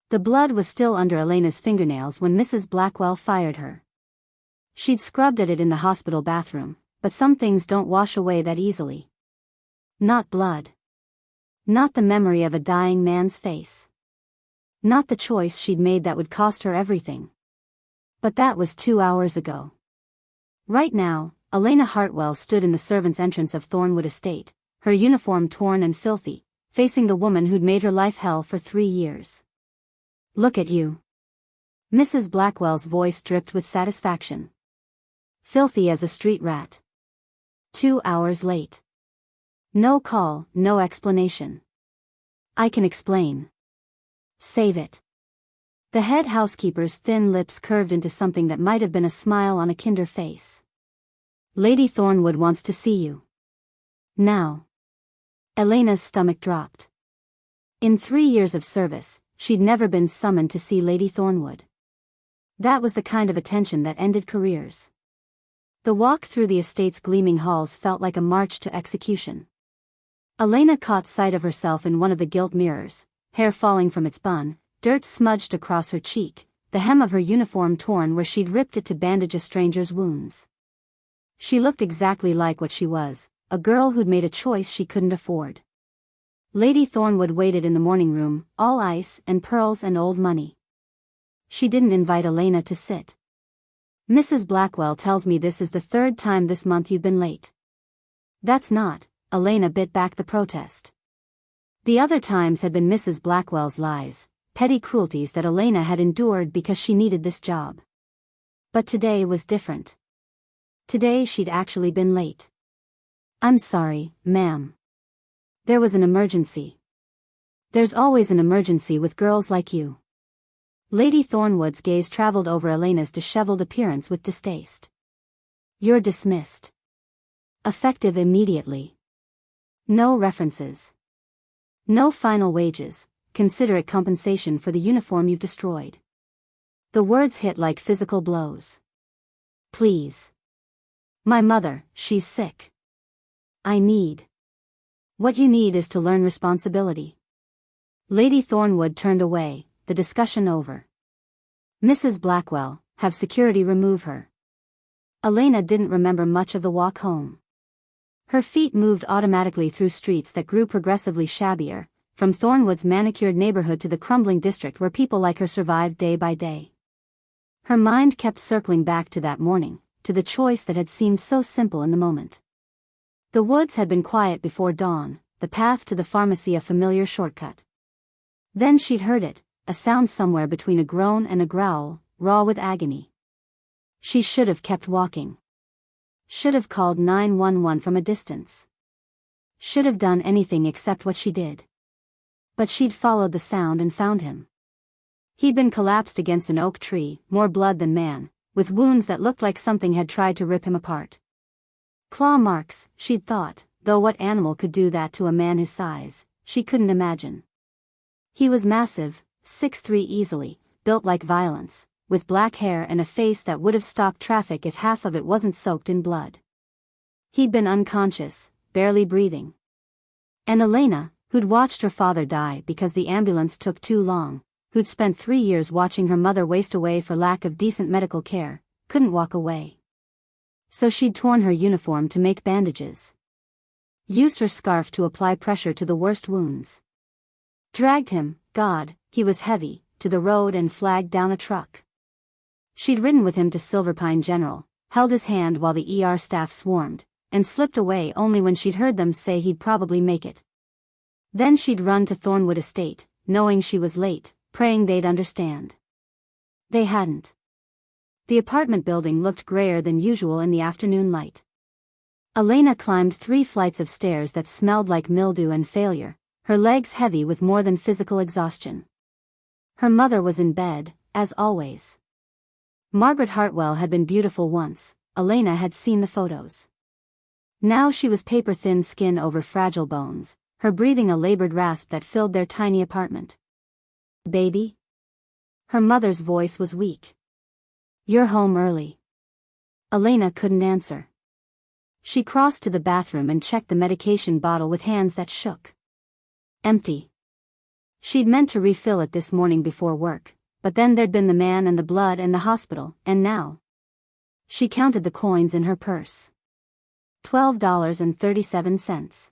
The blood was still under Elena's fingernails when Mrs. Blackwell fired her. She'd scrubbed at it in the hospital bathroom, but some things don't wash away that easily. Not blood. Not the memory of a dying man's face. Not the choice she'd made that would cost her everything. But that was 2 hours ago. Right now, Elena Hartwell stood in the servants' entrance of Thornwood Estate, her uniform torn and filthy, facing the woman who'd made her life hell for 3 years. "Look at you." Mrs. Blackwell's voice dripped with satisfaction. "Filthy as a street rat. 2 hours late. No call, no explanation." "I can explain." "Save it." The head housekeeper's thin lips curved into something that might have been a smile on a kinder face. "Lady Thornwood wants to see you. Now." Elena's stomach dropped. In 3 years of service, she'd never been summoned to see Lady Thornwood. That was the kind of attention that ended careers. The walk through the estate's gleaming halls felt like a march to execution. Elena caught sight of herself in one of the gilt mirrors, hair falling from its bun, dirt smudged across her cheek, the hem of her uniform torn where she'd ripped it to bandage a stranger's wounds. She looked exactly like what she was, a girl who'd made a choice she couldn't afford. Lady Thornwood waited in the morning room, all ice and pearls and old money. She didn't invite Elena to sit. "Mrs. Blackwell tells me this is the 3rd time this month you've been late." "That's not," Elena bit back the protest. The other times had been Mrs. Blackwell's lies, petty cruelties that Elena had endured because she needed this job. But today was different. Today she'd actually been late. "I'm sorry, ma'am. There was an emergency." "There's always an emergency with girls like you." Lady Thornwood's gaze traveled over Elena's disheveled appearance with distaste. "You're dismissed. Effective immediately. No references. No final wages, consider it compensation for the uniform you've destroyed." The words hit like physical blows. "Please. My mother, she's sick. I need." "What you need is to learn responsibility." Lady Thornwood turned away, the discussion over. "Mrs. Blackwell, have security remove her." Elena didn't remember much of the walk home. Her feet moved automatically through streets that grew progressively shabbier, from Thornwood's manicured neighborhood to the crumbling district where people like her survived day by day. Her mind kept circling back to that morning, to the choice that had seemed so simple in the moment. The woods had been quiet before dawn, the path to the pharmacy a familiar shortcut. Then she'd heard it, a sound somewhere between a groan and a growl, raw with agony. She should have kept walking. Should have called 911 from a distance. Should have done anything except what she did. But she'd followed the sound and found him. He'd been collapsed against an oak tree, more blood than man, with wounds that looked like something had tried to rip him apart. Claw marks, she'd thought, though what animal could do that to a man his size, she couldn't imagine. He was massive, 6'3" easily, built like violence, with black hair and a face that would have stopped traffic if half of it wasn't soaked in blood. He'd been unconscious, barely breathing. And Elena, who'd watched her father die because the ambulance took too long, who'd spent 3 years watching her mother waste away for lack of decent medical care, couldn't walk away. So she'd torn her uniform to make bandages. Used her scarf to apply pressure to the worst wounds. Dragged him, God, he was heavy, to the road and flagged down a truck. She'd ridden with him to Silverpine General, held his hand while the ER staff swarmed, and slipped away only when she'd heard them say he'd probably make it. Then she'd run to Thornwood Estate, knowing she was late, praying they'd understand. They hadn't. The apartment building looked grayer than usual in the afternoon light. Elena climbed 3 flights of stairs that smelled like mildew and failure, her legs heavy with more than physical exhaustion. Her mother was in bed, as always. Margaret Hartwell had been beautiful once, Elena had seen the photos. Now she was paper-thin skin over fragile bones, her breathing a labored rasp that filled their tiny apartment. "Baby?" Her mother's voice was weak. "You're home early." Elena couldn't answer. She crossed to the bathroom and checked the medication bottle with hands that shook. Empty. She'd meant to refill it this morning before work, but then there'd been the man and the blood and the hospital, and now. She counted the coins in her purse. $12.37.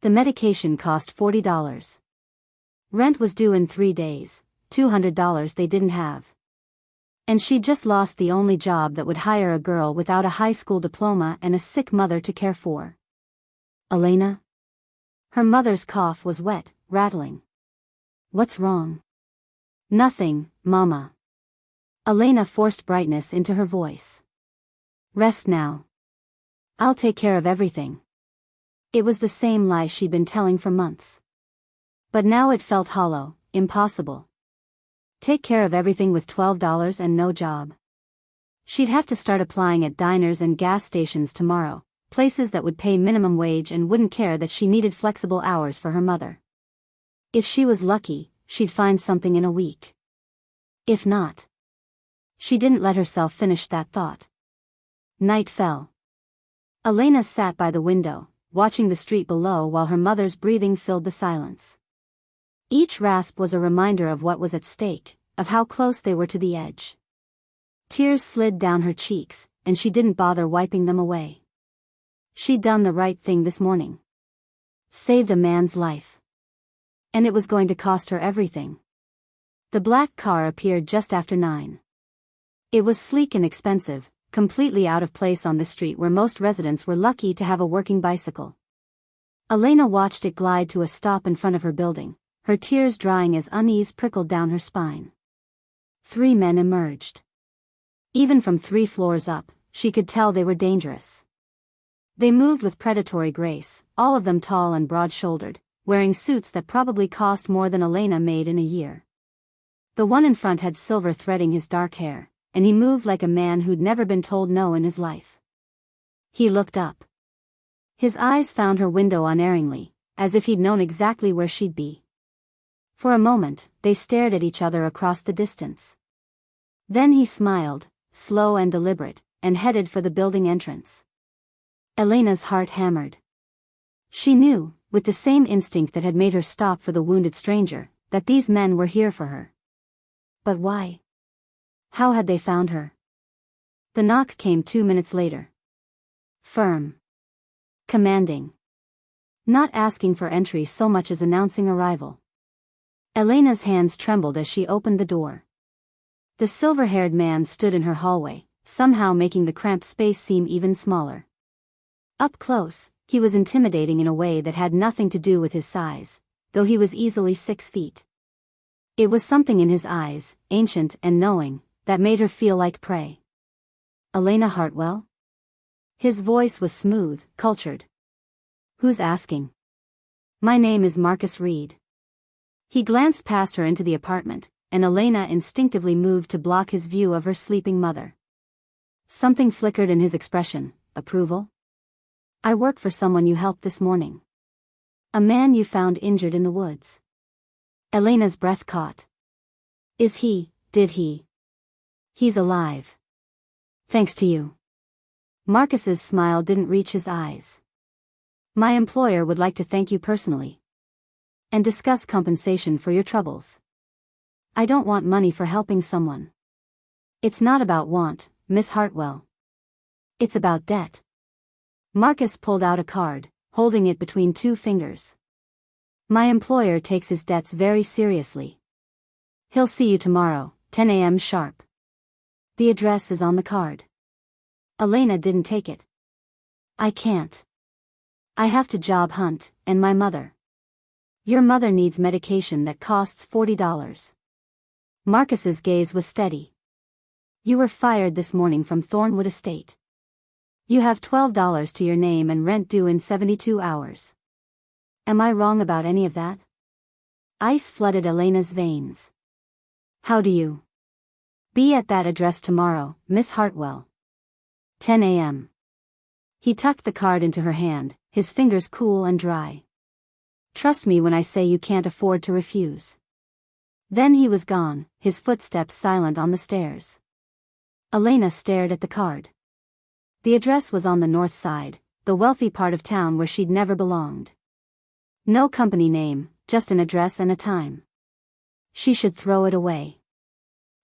The medication cost $40. Rent was due in 3 days, $200 they didn't have. And she'd just lost the only job that would hire a girl without a high school diploma and a sick mother to care for. Elena? Her mother's cough was wet, rattling. What's wrong? Nothing, Mama. Elena forced brightness into her voice. Rest now. I'll take care of everything. It was the same lie she'd been telling for months. But now it felt hollow, impossible. Take care of everything with $12 and no job. She'd have to start applying at diners and gas stations tomorrow, places that would pay minimum wage and wouldn't care that she needed flexible hours for her mother. If she was lucky, she'd find something in a week. If not. She didn't let herself finish that thought. Night fell. Elena sat by the window, watching the street below while her mother's breathing filled the silence. Each rasp was a reminder of what was at stake, of how close they were to the edge. Tears slid down her cheeks, and she didn't bother wiping them away. She'd done the right thing this morning. Saved a man's life. And it was going to cost her everything. The black car appeared just after 9. It was sleek and expensive, completely out of place on the street where most residents were lucky to have a working bicycle. Elena watched it glide to a stop in front of her building, her tears drying as unease prickled down her spine. 3 men emerged. Even from 3 floors up, she could tell they were dangerous. They moved with predatory grace, all of them tall and broad-shouldered, wearing suits that probably cost more than Elena made in a year. The one in front had silver threading his dark hair, and he moved like a man who'd never been told no in his life. He looked up. His eyes found her window unerringly, as if he'd known exactly where she'd be. For a moment, they stared at each other across the distance. Then he smiled, slow and deliberate, and headed for the building entrance. Elena's heart hammered. She knew, with the same instinct that had made her stop for the wounded stranger, that these men were here for her. But why? How had they found her? The knock came 2 minutes later. Firm. Commanding. Not asking for entry so much as announcing arrival. Elena's hands trembled as she opened the door. The silver-haired man stood in her hallway, somehow making the cramped space seem even smaller. Up close, he was intimidating in a way that had nothing to do with his size, though he was easily 6 feet. It was something in his eyes, ancient and knowing, that made her feel like prey. Elena Hartwell? His voice was smooth, cultured. Who's asking? My name is Marcus Reed. He glanced past her into the apartment, and Elena instinctively moved to block his view of her sleeping mother. Something flickered in his expression. Approval? I work for someone you helped this morning. A man you found injured in the woods. Elena's breath caught. Did he? He's alive. Thanks to you. Marcus's smile didn't reach his eyes. My employer would like to thank you personally. And discuss compensation for your troubles. I don't want money for helping someone. It's not about want, Miss Hartwell. It's about debt. Marcus pulled out a card, holding it between 2 fingers. My employer takes his debts very seriously. He'll see you tomorrow, 10 a.m. sharp. The address is on the card. Elena didn't take it. I can't. I have to job hunt, and my mother. Your mother needs medication that costs $40. Marcus's gaze was steady. You were fired this morning from Thornwood Estate. You have $12 to your name and rent due in 72 hours. Am I wrong about any of that? Ice flooded Elena's veins. How do you? Be at that address tomorrow, Miss Hartwell. 10 a.m. He tucked the card into her hand, his fingers cool and dry. Trust me when I say you can't afford to refuse. Then he was gone, his footsteps silent on the stairs. Elena stared at the card. The address was on the north side, the wealthy part of town where she'd never belonged. No company name, just an address and a time. She should throw it away.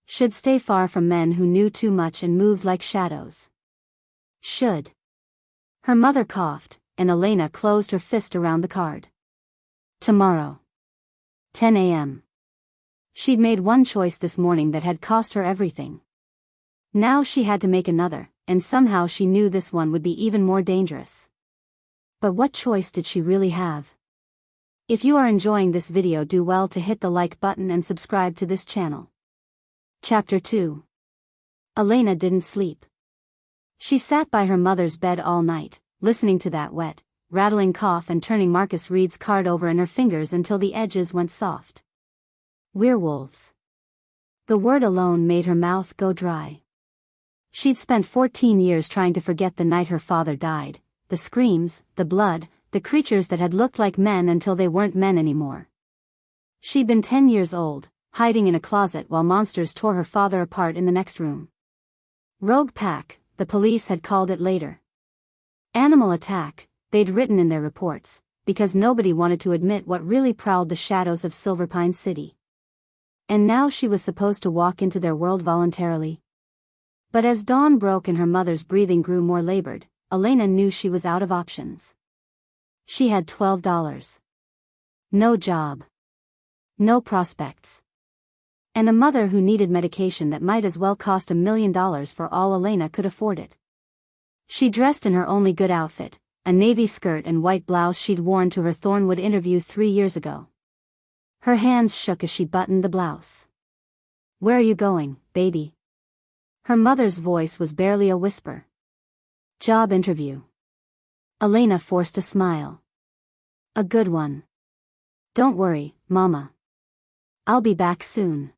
Should stay far from men who knew too much and moved like shadows. Should. Her mother coughed, and Elena closed her fist around the card. Tomorrow. 10 a.m. She'd made one choice this morning that had cost her everything. Now she had to make another, and somehow she knew this one would be even more dangerous. But what choice did she really have? If you are enjoying this video, do well to hit the like button and subscribe to this channel. Chapter 2. Elena didn't sleep. She sat by her mother's bed all night, listening to that wet, rattling cough and turning Marcus Reed's card over in her fingers until the edges went soft. Werewolves. The word alone made her mouth go dry. She'd spent 14 years trying to forget the night her father died, the screams, the blood, the creatures that had looked like men until they weren't men anymore. She'd been 10 years old, hiding in a closet while monsters tore her father apart in the next room. Rogue pack, the police had called it later. Animal attack, they'd written in their reports, because nobody wanted to admit what really prowled the shadows of Silverpine City. And now she was supposed to walk into their world voluntarily. But as dawn broke and her mother's breathing grew more labored, Elena knew she was out of options. She had $12. No job. No prospects. And a mother who needed medication that might as well cost $1 million for all Elena could afford it. She dressed in her only good outfit, a navy skirt and white blouse she'd worn to her Thornwood interview 3 years ago. Her hands shook as she buttoned the blouse. "Where are you going, baby?" Her mother's voice was barely a whisper. "Job interview." Elena forced a smile. "A good one. Don't worry, Mama. I'll be back soon."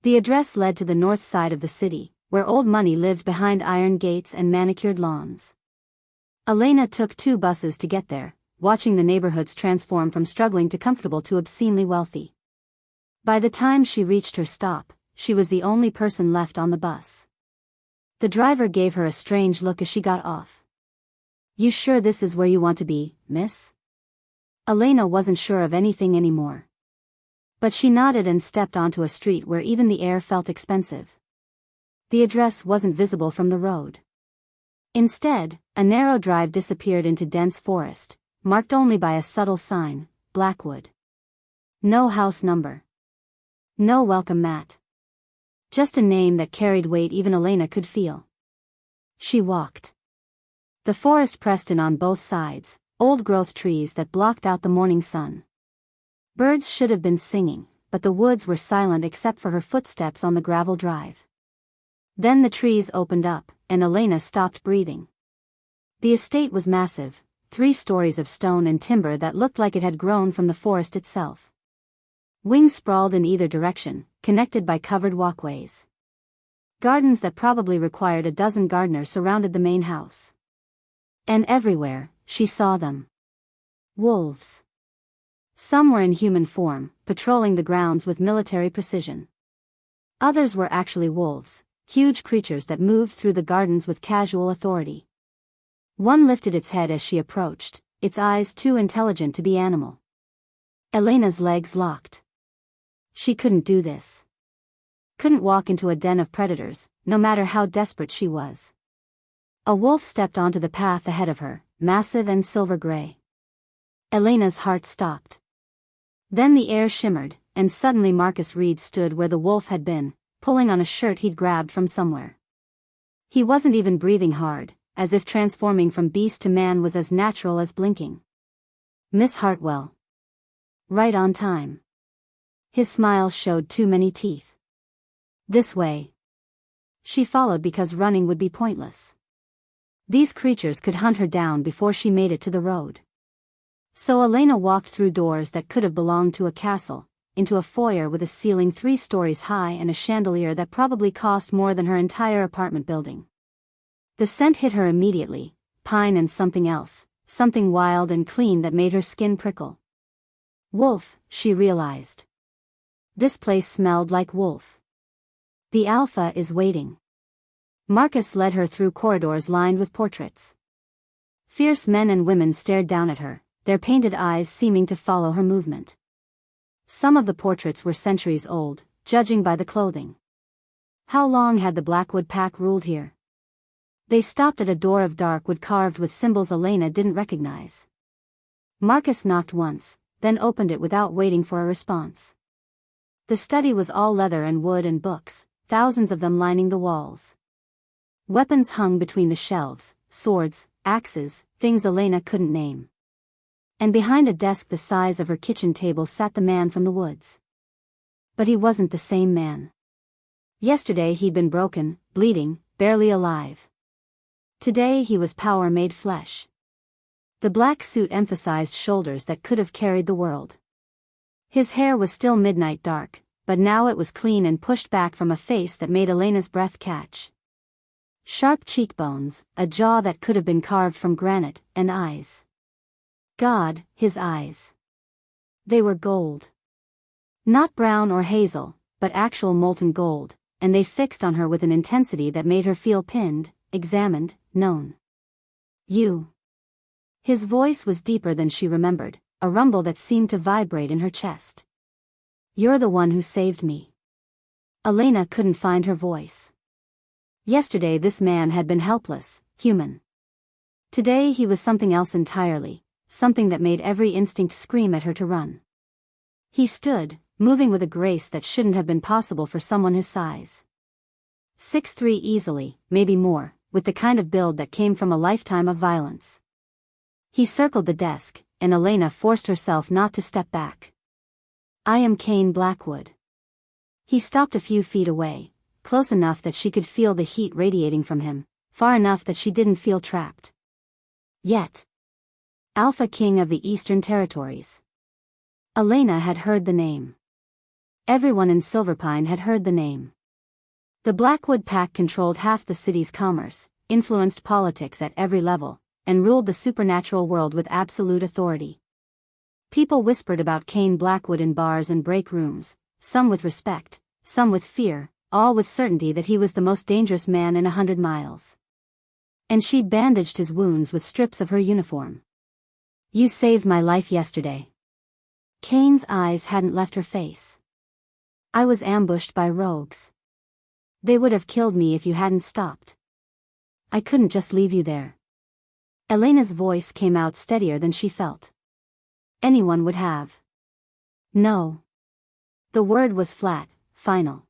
The address led to the north side of the city, where old money lived behind iron gates and manicured lawns. Elena took 2 buses to get there, watching the neighborhoods transform from struggling to comfortable to obscenely wealthy. By the time she reached her stop, she was the only person left on the bus. The driver gave her a strange look as she got off. "You sure this is where you want to be, miss?" Elena wasn't sure of anything anymore. But she nodded and stepped onto a street where even the air felt expensive. The address wasn't visible from the road. Instead, a narrow drive disappeared into dense forest, marked only by a subtle sign, Blackwood. No house number. No welcome mat. Just a name that carried weight even Elena could feel. She walked. The forest pressed in on both sides, old-growth trees that blocked out the morning sun. Birds should have been singing, but the woods were silent except for her footsteps on the gravel drive. Then the trees opened up, and Elena stopped breathing. The estate was massive, 3 stories of stone and timber that looked like it had grown from the forest itself. Wings sprawled in either direction, connected by covered walkways. Gardens that probably required a dozen gardeners surrounded the main house. And everywhere, she saw them. Wolves. Some were in human form, patrolling the grounds with military precision. Others were actually wolves, huge creatures that moved through the gardens with casual authority. One lifted its head as she approached, its eyes too intelligent to be animal. Elena's legs locked. She couldn't do this. Couldn't walk into a den of predators, no matter how desperate she was. A wolf stepped onto the path ahead of her, massive and silver gray. Elena's heart stopped. Then the air shimmered, and suddenly Marcus Reed stood where the wolf had been, pulling on a shirt he'd grabbed from somewhere. He wasn't even breathing hard, as if transforming from beast to man was as natural as blinking. "Miss Hartwell." Right on time. His smile showed too many teeth. "This way." She followed because running would be pointless. These creatures could hunt her down before she made it to the road. So Elena walked through doors that could have belonged to a castle, into a foyer with a ceiling 3 stories high and a chandelier that probably cost more than her entire apartment building. The scent hit her immediately, pine and something else, something wild and clean that made her skin prickle. Wolf, she realized. This place smelled like wolf. The Alpha is waiting. Marcus led her through corridors lined with portraits. Fierce men and women stared down at her, their painted eyes seeming to follow her movement. Some of the portraits were centuries old, judging by the clothing. How long had the Blackwood pack ruled here? They stopped at a door of dark wood carved with symbols Elena didn't recognize. Marcus knocked once, then opened it without waiting for a response. The study was all leather and wood and books, thousands of them lining the walls. Weapons hung between the shelves, swords, axes, things Elena couldn't name. And behind a desk the size of her kitchen table sat the man from the woods. But he wasn't the same man. Yesterday he'd been broken, bleeding, barely alive. Today he was power made flesh. The black suit emphasized shoulders that could have carried the world. His hair was still midnight dark, but now it was clean and pushed back from a face that made Elena's breath catch. Sharp cheekbones, a jaw that could have been carved from granite, and eyes. God, his eyes. They were gold. Not brown or hazel, but actual molten gold, and they fixed on her with an intensity that made her feel pinned, examined, known. You. His voice was deeper than she remembered, a rumble that seemed to vibrate in her chest. You're the one who saved me. Elena couldn't find her voice. Yesterday this man had been helpless, human. Today he was something else entirely, something that made every instinct scream at her to run. He stood, moving with a grace that shouldn't have been possible for someone his size. 6'3" easily, maybe more, with the kind of build that came from a lifetime of violence. He circled the desk, and Elena forced herself not to step back. I am Cain Blackwood. He stopped a few feet away, close enough that she could feel the heat radiating from him, far enough that she didn't feel trapped. Yet. Alpha King of the Eastern Territories. Elena had heard the name. Everyone in Silverpine had heard the name. The Blackwood pack controlled half the city's commerce, influenced politics at every level, and ruled the supernatural world with absolute authority. People whispered about Cain Blackwood in bars and break rooms, some with respect, some with fear, all with certainty that he was the most dangerous man in 100 miles. And she'd bandaged his wounds with strips of her uniform. You saved my life yesterday. Cain's eyes hadn't left her face. I was ambushed by rogues. They would have killed me if you hadn't stopped. I couldn't just leave you there. Elena's voice came out steadier than she felt. Anyone would have. No. The word was flat, final.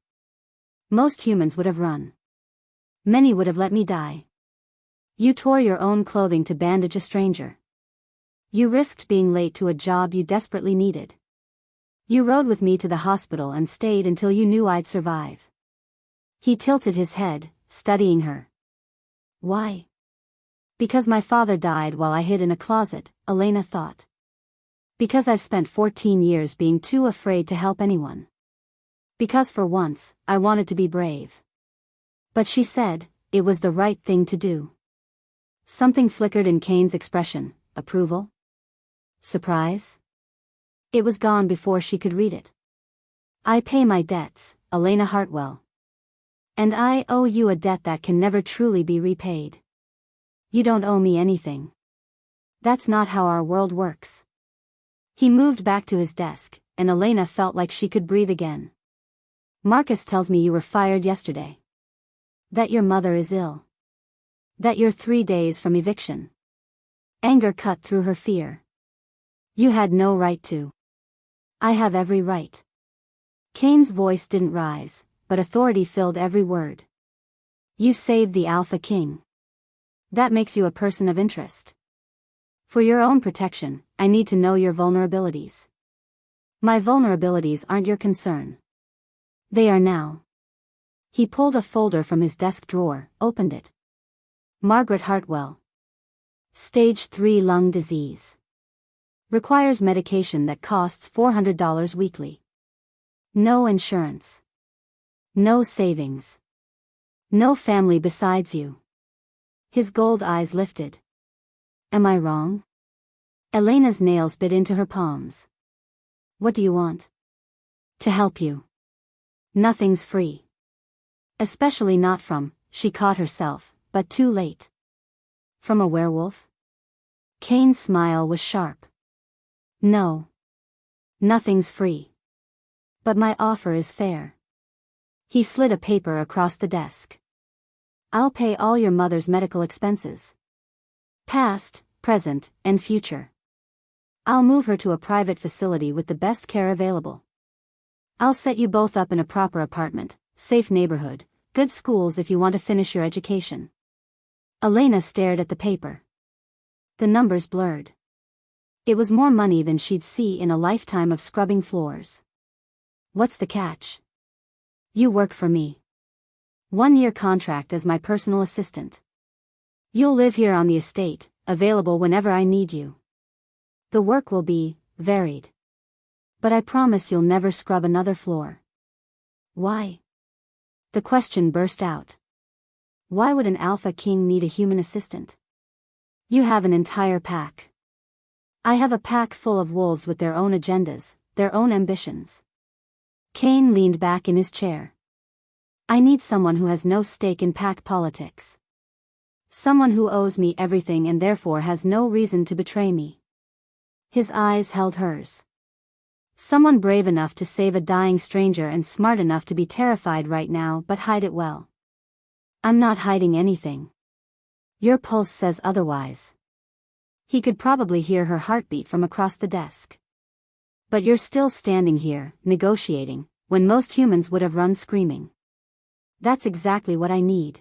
Most humans would have run. Many would have let me die. You tore your own clothing to bandage a stranger. You risked being late to a job you desperately needed. You rode with me to the hospital and stayed until you knew I'd survive. He tilted his head, studying her. Why? Because my father died while I hid in a closet, Elena thought. Because I've spent 14 years being too afraid to help anyone. Because for once, I wanted to be brave. But she said, it was the right thing to do. Something flickered in Cain's expression, approval? Surprise? It was gone before she could read it. I pay my debts, Elena Hartwell. And I owe you a debt that can never truly be repaid. You don't owe me anything. That's not how our world works. He moved back to his desk, and Elena felt like she could breathe again. Marcus tells me you were fired yesterday. That your mother is ill. That you're 3 days from eviction. Anger cut through her fear. You had no right to. I have every right. Cain's voice didn't rise, but authority filled every word. You saved the Alpha King. That makes you a person of interest. For your own protection, I need to know your vulnerabilities. My vulnerabilities aren't your concern. They are now. He pulled a folder from his desk drawer, opened it. Margaret Hartwell. Stage 3 lung disease. Requires medication that costs $400 weekly. No insurance. No savings. No family besides you. His gold eyes lifted. Am I wrong? Elena's nails bit into her palms. What do you want? To help you. Nothing's free. Especially not from, she caught herself, but too late. From a werewolf? Cain's smile was sharp. No. Nothing's free. But my offer is fair. He slid a paper across the desk. I'll pay all your mother's medical expenses. Past, present, and future. I'll move her to a private facility with the best care available. I'll set you both up in a proper apartment, safe neighborhood, good schools if you want to finish your education. Elena stared at the paper. The numbers blurred. It was more money than she'd see in a lifetime of scrubbing floors. What's the catch? You work for me. 1-year contract as my personal assistant. You'll live here on the estate, available whenever I need you. The work will be varied. But I promise you'll never scrub another floor. Why? The question burst out. Why would an alpha king need a human assistant? You have an entire pack. I have a pack full of wolves with their own agendas, their own ambitions. Kane leaned back in his chair. I need someone who has no stake in pack politics. Someone who owes me everything and therefore has no reason to betray me. His eyes held hers. Someone brave enough to save a dying stranger and smart enough to be terrified right now but hide it well. I'm not hiding anything. Your pulse says otherwise. He could probably hear her heartbeat from across the desk. But you're still standing here, negotiating, when most humans would have run screaming. That's exactly what I need.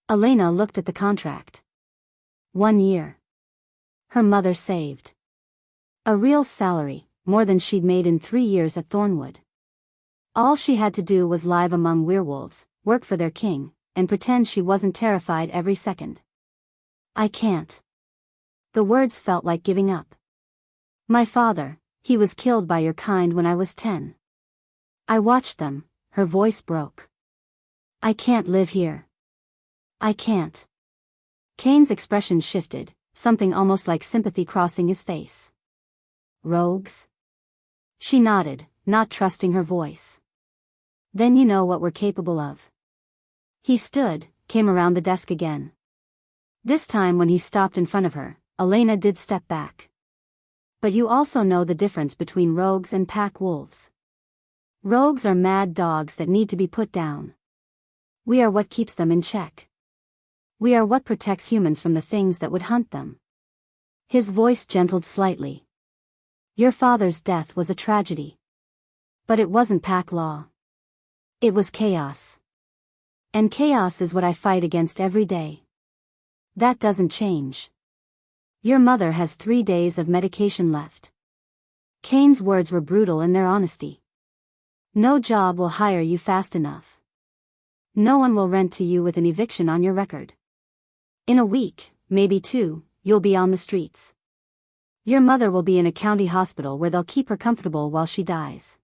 Elena looked at the contract. 1 year. Her mother saved. A real salary, more than she'd made in 3 years at Thornwood. All she had to do was live among werewolves, work for their king, and pretend she wasn't terrified every second. I can't. The words felt like giving up. My father, he was killed by your kind when I was 10. I watched them, her voice broke. I can't live here. I can't. Kane's expression shifted, something almost like sympathy crossing his face. Rogues? She nodded, not trusting her voice. Then you know what we're capable of. He stood, came around the desk again. This time when he stopped in front of her, Elena did step back. But you also know the difference between rogues and pack wolves. Rogues are mad dogs that need to be put down. We are what keeps them in check. We are what protects humans from the things that would hunt them. His voice gentled slightly. Your father's death was a tragedy. But it wasn't pack law. It was chaos. And chaos is what I fight against every day. That doesn't change. Your mother has 3 days of medication left. Kane's words were brutal in their honesty. No job will hire you fast enough. No one will rent to you with an eviction on your record. In a week, maybe 2, you'll be on the streets. Your mother will be in a county hospital where they'll keep her comfortable while she dies.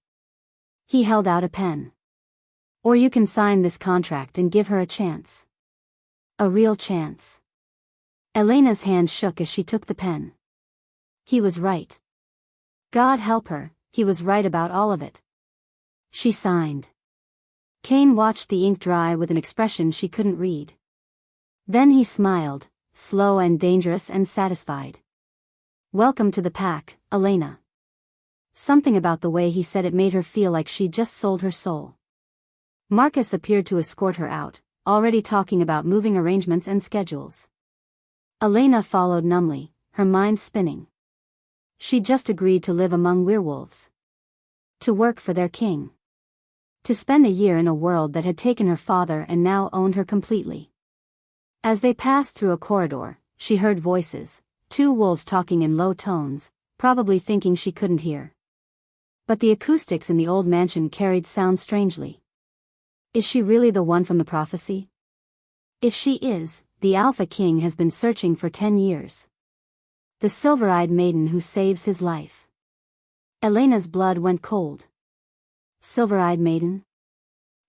He held out a pen. Or you can sign this contract and give her a chance. A real chance. Elena's hand shook as she took the pen. He was right. God help her, he was right about all of it. She signed. Kane watched the ink dry with an expression she couldn't read. Then he smiled, slow and dangerous and satisfied. Welcome to the pack, Elena. Something about the way he said it made her feel like she'd just sold her soul. Marcus appeared to escort her out, already talking about moving arrangements and schedules. Elena followed numbly, her mind spinning. She'd just agreed to live among werewolves. To work for their king. To spend a year in a world that had taken her father and now owned her completely. As they passed through a corridor, she heard voices, 2 wolves talking in low tones, probably thinking she couldn't hear. But the acoustics in the old mansion carried sound strangely. Is she really the one from the prophecy? If she is, the Alpha King has been searching for 10 years. The silver-eyed maiden who saves his life. Elena's blood went cold. Silver-eyed maiden?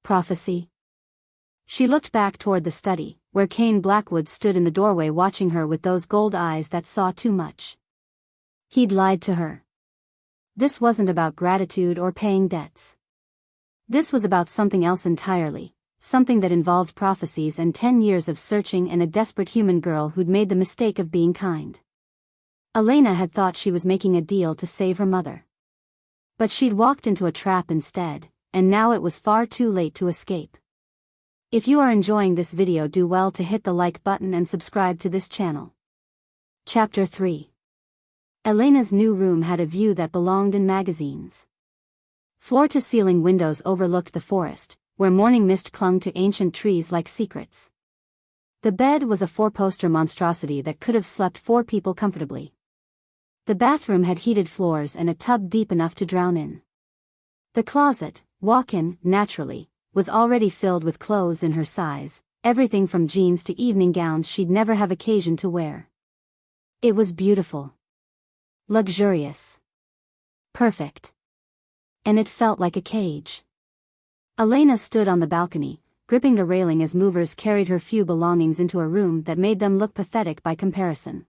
Prophecy? She looked back toward the study, where Kane Blackwood stood in the doorway watching her with those gold eyes that saw too much. He'd lied to her. This wasn't about gratitude or paying debts. This was about something else entirely, something that involved prophecies and 10 years of searching and a desperate human girl who'd made the mistake of being kind. Elena had thought she was making a deal to save her mother. But she'd walked into a trap instead, and now it was far too late to escape. If you are enjoying this video, do well to hit the like button and subscribe to this channel. Chapter 3. Elena's new room had a view that belonged in magazines. Floor-to-ceiling windows overlooked the forest, where morning mist clung to ancient trees like secrets. The bed was a four-poster monstrosity that could have slept 4 people comfortably. The bathroom had heated floors and a tub deep enough to drown in. The closet, walk-in, naturally, was already filled with clothes in her size, everything from jeans to evening gowns she'd never have occasion to wear. It was beautiful. Luxurious. Perfect. And it felt like a cage. Elena stood on the balcony, gripping the railing as movers carried her few belongings into a room that made them look pathetic by comparison.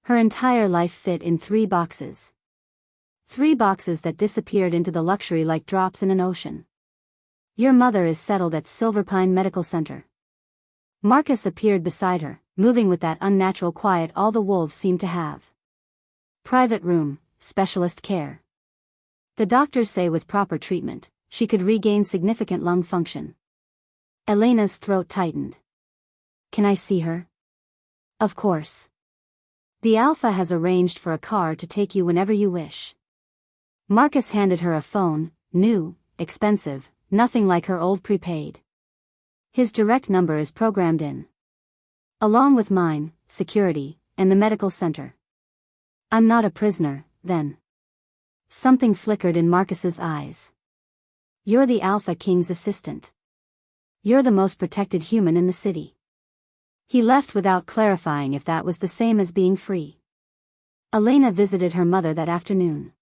Her entire life fit in 3 boxes. 3 boxes that disappeared into the luxury like drops in an ocean. Your mother is settled at Silverpine Medical Center. Marcus appeared beside her, moving with that unnatural quiet all the wolves seemed to have. Private room, specialist care. The doctors say with proper treatment, she could regain significant lung function. Elena's throat tightened. Can I see her? Of course. The Alpha has arranged for a car to take you whenever you wish. Marcus handed her a phone, new, expensive, nothing like her old prepaid. His direct number is programmed in. Along with mine, security, and the medical center. I'm not a prisoner, then. Something flickered in Marcus's eyes. You're the Alpha King's assistant. You're the most protected human in the city. He left without clarifying if that was the same as being free. Elena visited her mother that afternoon.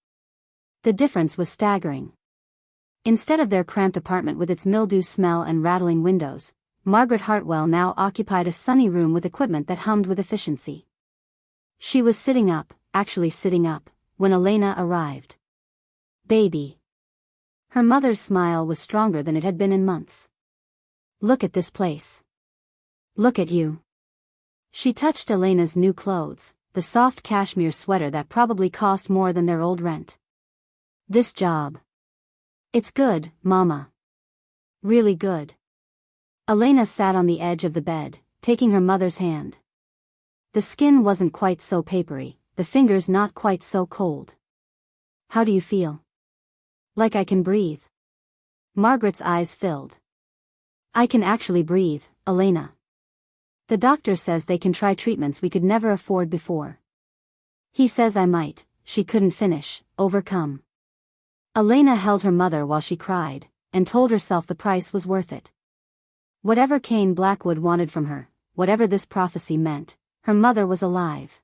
The difference was staggering. Instead of their cramped apartment with its mildew smell and rattling windows, Margaret Hartwell now occupied a sunny room with equipment that hummed with efficiency. She was actually sitting up, when Elena arrived. Baby. Her mother's smile was stronger than it had been in months. Look at this place. Look at you. She touched Elena's new clothes, the soft cashmere sweater that probably cost more than their old rent. This job. It's good, Mama. Really good. Elena sat on the edge of the bed, taking her mother's hand. The skin wasn't quite so papery, the fingers not quite so cold. How do you feel? Like I can breathe. Margaret's eyes filled. I can actually breathe, Elena. The doctor says they can try treatments we could never afford before. He says I might, she couldn't finish, overcome. Elena held her mother while she cried, and told herself the price was worth it. Whatever Kane Blackwood wanted from her, whatever this prophecy meant, her mother was alive.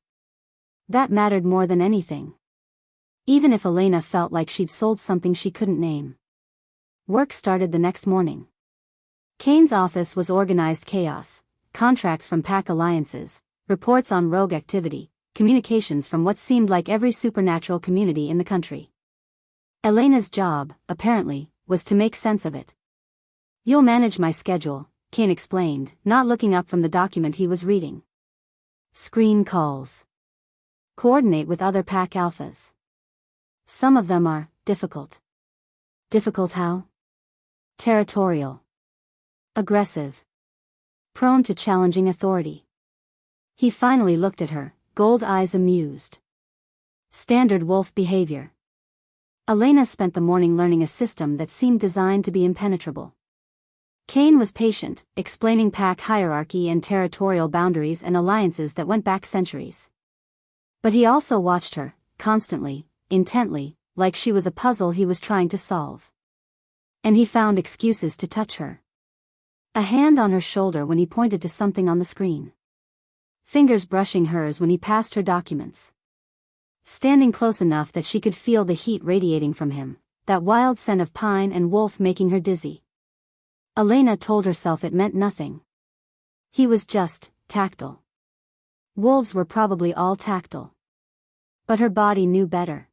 That mattered more than anything. Even if Elena felt like she'd sold something she couldn't name. Work started the next morning. Kane's office was organized chaos, contracts from PAC alliances, reports on rogue activity, communications from what seemed like every supernatural community in the country. Elena's job, apparently, was to make sense of it. You'll manage my schedule, Kane explained, not looking up from the document he was reading. Screen calls. Coordinate with other PAC alphas. Some of them are difficult. Difficult how? Territorial. Aggressive. Prone to challenging authority. He finally looked at her, gold eyes amused. Standard wolf behavior. Elena spent the morning learning a system that seemed designed to be impenetrable. Kane was patient, explaining PAC hierarchy and territorial boundaries and alliances that went back centuries. But he also watched her, constantly, intently, like she was a puzzle he was trying to solve. And he found excuses to touch her. A hand on her shoulder when he pointed to something on the screen. Fingers brushing hers when he passed her documents. Standing close enough that she could feel the heat radiating from him, that wild scent of pine and wolf making her dizzy. Elena told herself it meant nothing. He was just tactile. Wolves were probably all tactile. But her body knew better.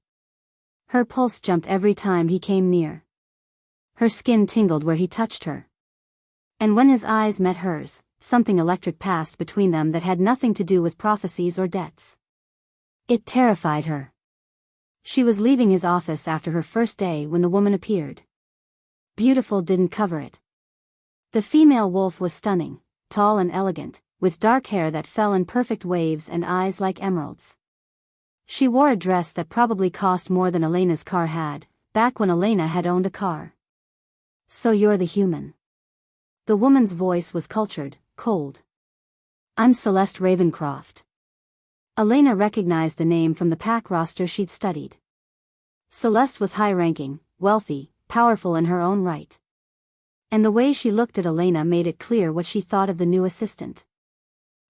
Her pulse jumped every time he came near. Her skin tingled where he touched her. And when his eyes met hers, something electric passed between them that had nothing to do with prophecies or debts. It terrified her. She was leaving his office after her first day when the woman appeared. Beautiful didn't cover it. The female wolf was stunning, tall and elegant, with dark hair that fell in perfect waves and eyes like emeralds. She wore a dress that probably cost more than Elena's car had, back when Elena had owned a car. "So you're the human." The woman's voice was cultured, cold. "I'm Celeste Ravencroft." Elena recognized the name from the pack roster she'd studied. Celeste was high-ranking, wealthy, powerful in her own right. And the way she looked at Elena made it clear what she thought of the new assistant.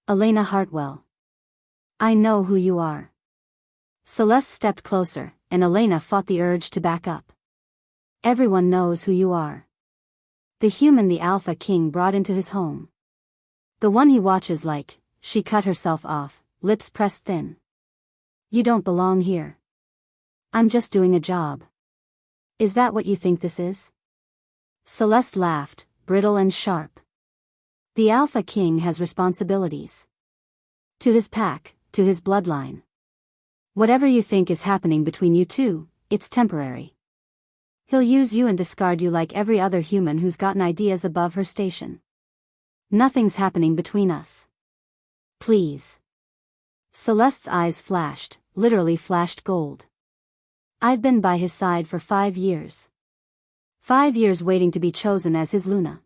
"Elena Hartwell. I know who you are." Celeste stepped closer, and Elena fought the urge to back up. "Everyone knows who you are. The human the Alpha King brought into his home. The one he watches like." She cut herself off, lips pressed thin. "You don't belong here. I'm just doing a job." "Is that what you think this is?" Celeste laughed, brittle and sharp. "The Alpha King has responsibilities. To his pack, to his bloodline. Whatever you think is happening between you two, it's temporary. He'll use you and discard you like every other human who's gotten ideas above her station. Nothing's happening between us. Please." Celeste's eyes flashed, literally flashed gold. "I've been by his side for 5 years. 5 years waiting to be chosen as his Luna.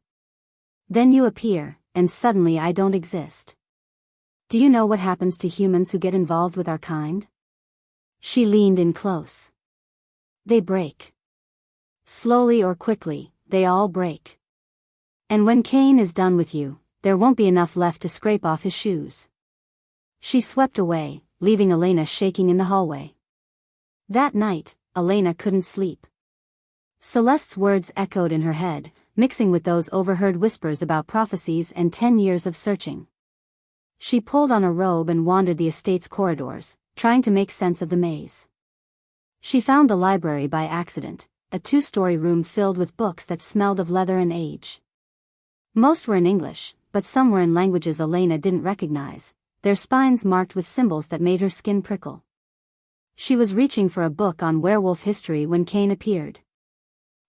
Then you appear, and suddenly I don't exist. Do you know what happens to humans who get involved with our kind?" She leaned in close. "They break. Slowly or quickly, they all break. And when Cain is done with you, there won't be enough left to scrape off his shoes." She swept away, leaving Elena shaking in the hallway. That night, Elena couldn't sleep. Celeste's words echoed in her head, mixing with those overheard whispers about prophecies and 10 years of searching. She pulled on a robe and wandered the estate's corridors, trying to make sense of the maze. She found the library by accident, a 2-story room filled with books that smelled of leather and age. Most were in English, but some were in languages Elena didn't recognize, their spines marked with symbols that made her skin prickle. She was reaching for a book on werewolf history when Cain appeared.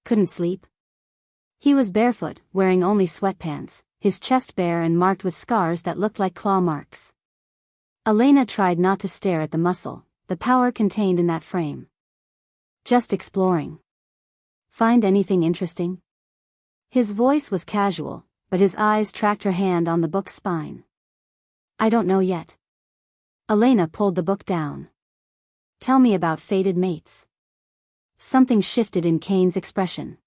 Couldn't sleep. He was barefoot, wearing only sweatpants, his chest bare and marked with scars that looked like claw marks. Elena tried not to stare at the muscle, the power contained in that frame. "Just exploring. Find anything interesting?" His voice was casual, but his eyes tracked her hand on the book's spine. "I don't know yet." Elena pulled the book down. "Tell me about fated mates." Something shifted in Cain's expression.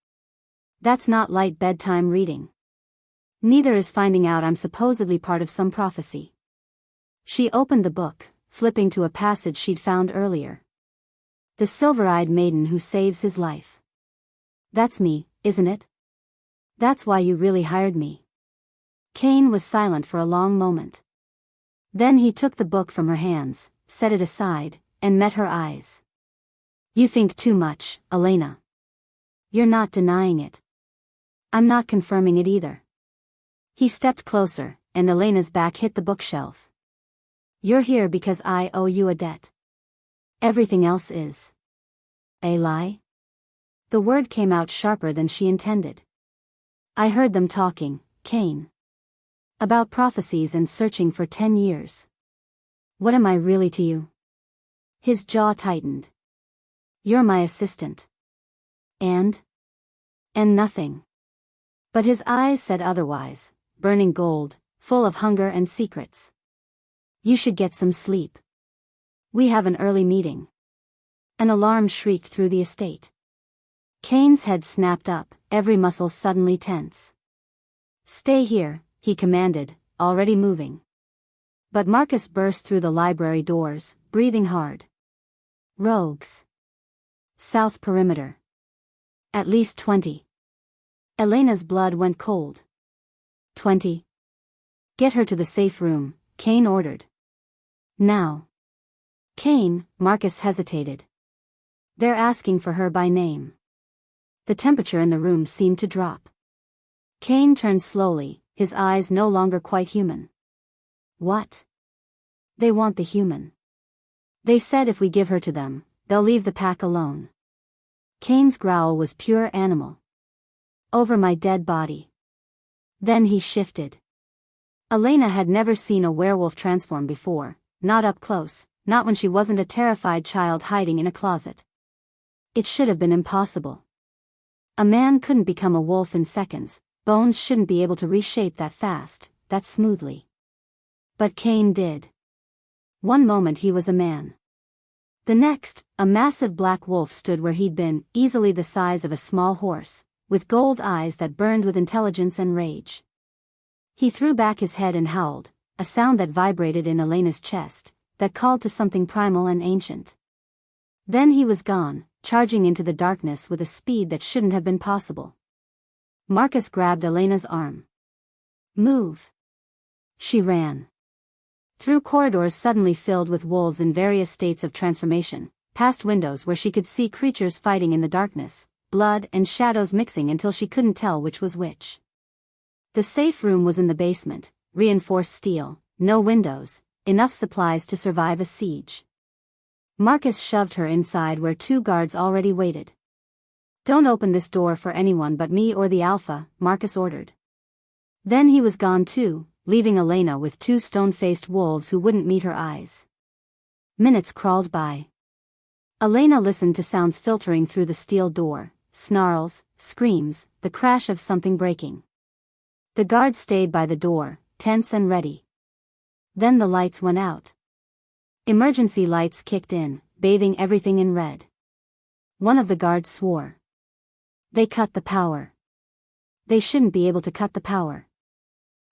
"That's not light bedtime reading. Neither is finding out I'm supposedly part of some prophecy." She opened the book, flipping to a passage she'd found earlier. "The silver-eyed maiden who saves his life. That's me, isn't it? That's why you really hired me." Cain was silent for a long moment. Then he took the book from her hands, set it aside, and met her eyes. "You think too much, Elena. You're not denying it. I'm not confirming it either." He stepped closer, and Elena's back hit the bookshelf. "You're here because I owe you a debt. Everything else is a lie?" The word came out sharper than she intended. "I heard them talking, Cain. About prophecies and searching for 10 years. What am I really to you?" His jaw tightened. "You're my assistant. And nothing." But his eyes said otherwise, burning gold, full of hunger and secrets. "You should get some sleep. We have an early meeting." An alarm shrieked through the estate. Cain's head snapped up, every muscle suddenly tense. "Stay here," he commanded, already moving. But Marcus burst through the library doors, breathing hard. "Rogues. South perimeter. At least 20. Elena's blood went cold. 20. "Get her to the safe room," Cain ordered. "Now." "Cain," Marcus hesitated. "They're asking for her by name." The temperature in the room seemed to drop. Cain turned slowly, his eyes no longer quite human. "What?" "They want the human. They said if we give her to them, they'll leave the pack alone. Kane's growl was pure animal. Over my dead body. Then he shifted. Elena had never seen a werewolf transform before, not up close, not when she wasn't a terrified child hiding in a closet. It should have been impossible. A man couldn't become a wolf in seconds, bones shouldn't be able to reshape that fast, that smoothly. But Kane did. One moment he was a man. The next, a massive black wolf stood where he'd been, easily the size of a small horse, with gold eyes that burned with intelligence and rage. He threw back his head and howled, a sound that vibrated in Elena's chest, that called to something primal and ancient. Then he was gone, charging into the darkness with a speed that shouldn't have been possible. Marcus grabbed Elena's arm. Move. She ran. Through corridors suddenly filled with wolves in various states of transformation, past windows where she could see creatures fighting in the darkness, blood and shadows mixing until she couldn't tell which was which. The safe room was in the basement, reinforced steel, no windows, enough supplies to survive a siege. Marcus shoved her inside where 2 guards already waited. Don't open this door for anyone but me or the Alpha, Marcus ordered. Then he was gone too, leaving Elena with 2 stone-faced wolves who wouldn't meet her eyes. Minutes crawled by. Elena listened to sounds filtering through the steel door, snarls, screams, the crash of something breaking. The guards stayed by the door, tense and ready. Then the lights went out. Emergency lights kicked in, bathing everything in red. One of the guards swore. They cut the power. They shouldn't be able to cut the power.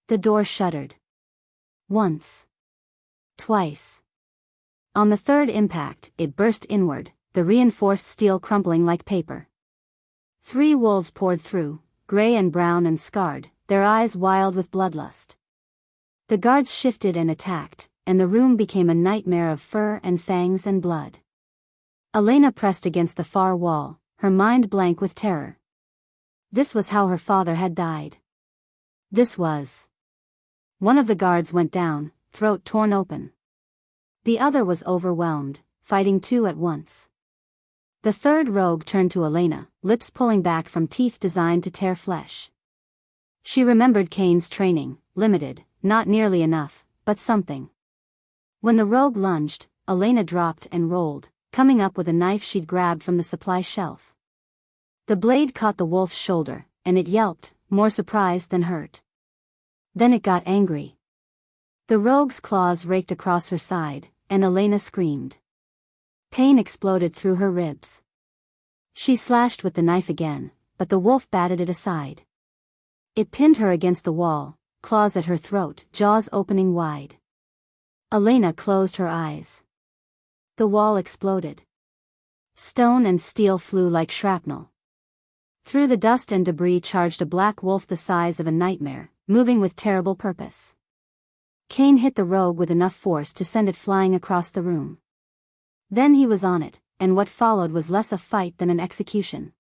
The door shuddered. Once. Twice. On the 3rd impact, it burst inward, the reinforced steel crumpling like paper. 3 wolves poured through, gray and brown and scarred, their eyes wild with bloodlust. The guards shifted and attacked, and the room became a nightmare of fur and fangs and blood. Elena pressed against the far wall, her mind blank with terror. This was how her father had died. This was. One of the guards went down, throat torn open. The other was overwhelmed, fighting 2 at once. The 3rd rogue turned to Elena, lips pulling back from teeth designed to tear flesh. She remembered Kane's training, limited, not nearly enough, but something. When the rogue lunged, Elena dropped and rolled, coming up with a knife she'd grabbed from the supply shelf. The blade caught the wolf's shoulder, and it yelped, more surprised than hurt. Then it got angry. The rogue's claws raked across her side, and Elena screamed. Pain exploded through her ribs. She slashed with the knife again, but the wolf batted it aside. It pinned her against the wall, claws at her throat, jaws opening wide. Elena closed her eyes. The wall exploded. Stone and steel flew like shrapnel. Through the dust and debris charged a black wolf the size of a nightmare, moving with terrible purpose. Kane hit the rogue with enough force to send it flying across the room. Then he was on it, and what followed was less a fight than an execution.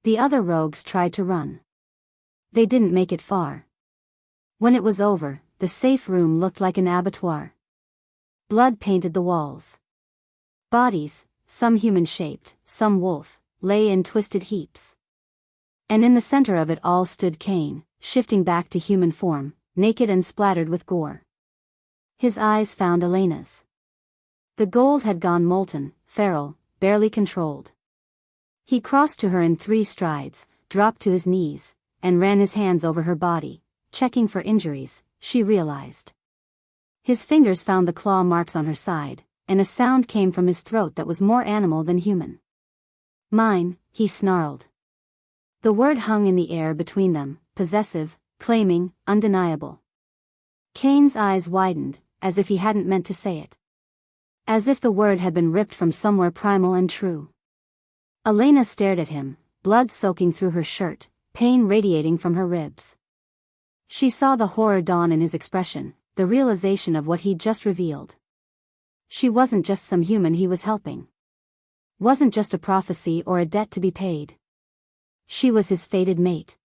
The other rogues tried to run. They didn't make it far. When it was over, the safe room looked like an abattoir. Blood painted the walls. Bodies, some human-shaped, some wolf, lay in twisted heaps. And in the center of it all stood Kane, shifting back to human form, naked and splattered with gore. His eyes found Elena's. The gold had gone molten, feral, barely controlled. He crossed to her in 3 strides, dropped to his knees, and ran his hands over her body, checking for injuries, she realized. His fingers found the claw marks on her side, and a sound came from his throat that was more animal than human. Mine, he snarled. The word hung in the air between them, possessive, claiming, undeniable. Kane's eyes widened, as if he hadn't meant to say it. As if the word had been ripped from somewhere primal and true. Elena stared at him, blood soaking through her shirt, pain radiating from her ribs. She saw the horror dawn in his expression, the realization of what he'd just revealed. She wasn't just some human he was helping. Wasn't just a prophecy or a debt to be paid. She was his fated mate.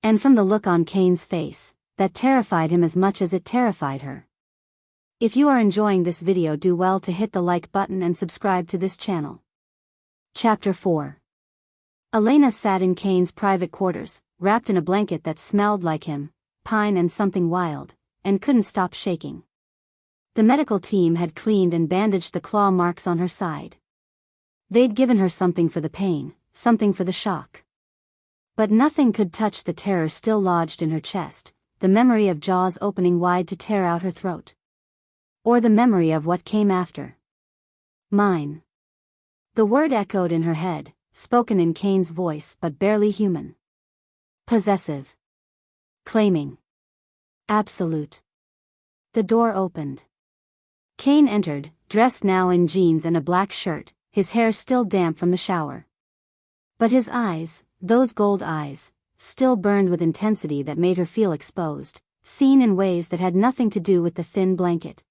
And from the look on Kane's face, that terrified him as much as it terrified her. If you are enjoying this video, do well to hit the like button and subscribe to this channel. Chapter 4. Elena sat in Kane's private quarters, wrapped in a blanket that smelled like him, pine and something wild, and couldn't stop shaking. The medical team had cleaned and bandaged the claw marks on her side. They'd given her something for the pain, something for the shock. But nothing could touch the terror still lodged in her chest, the memory of jaws opening wide to tear out her throat. Or the memory of what came after. Mine. The word echoed in her head, spoken in Kane's voice but barely human. Possessive. Claiming. Absolute. The door opened. Kane entered, dressed now in jeans and a black shirt, his hair still damp from the shower. But his eyes, those gold eyes, still burned with intensity that made her feel exposed, seen in ways that had nothing to do with the thin blanket.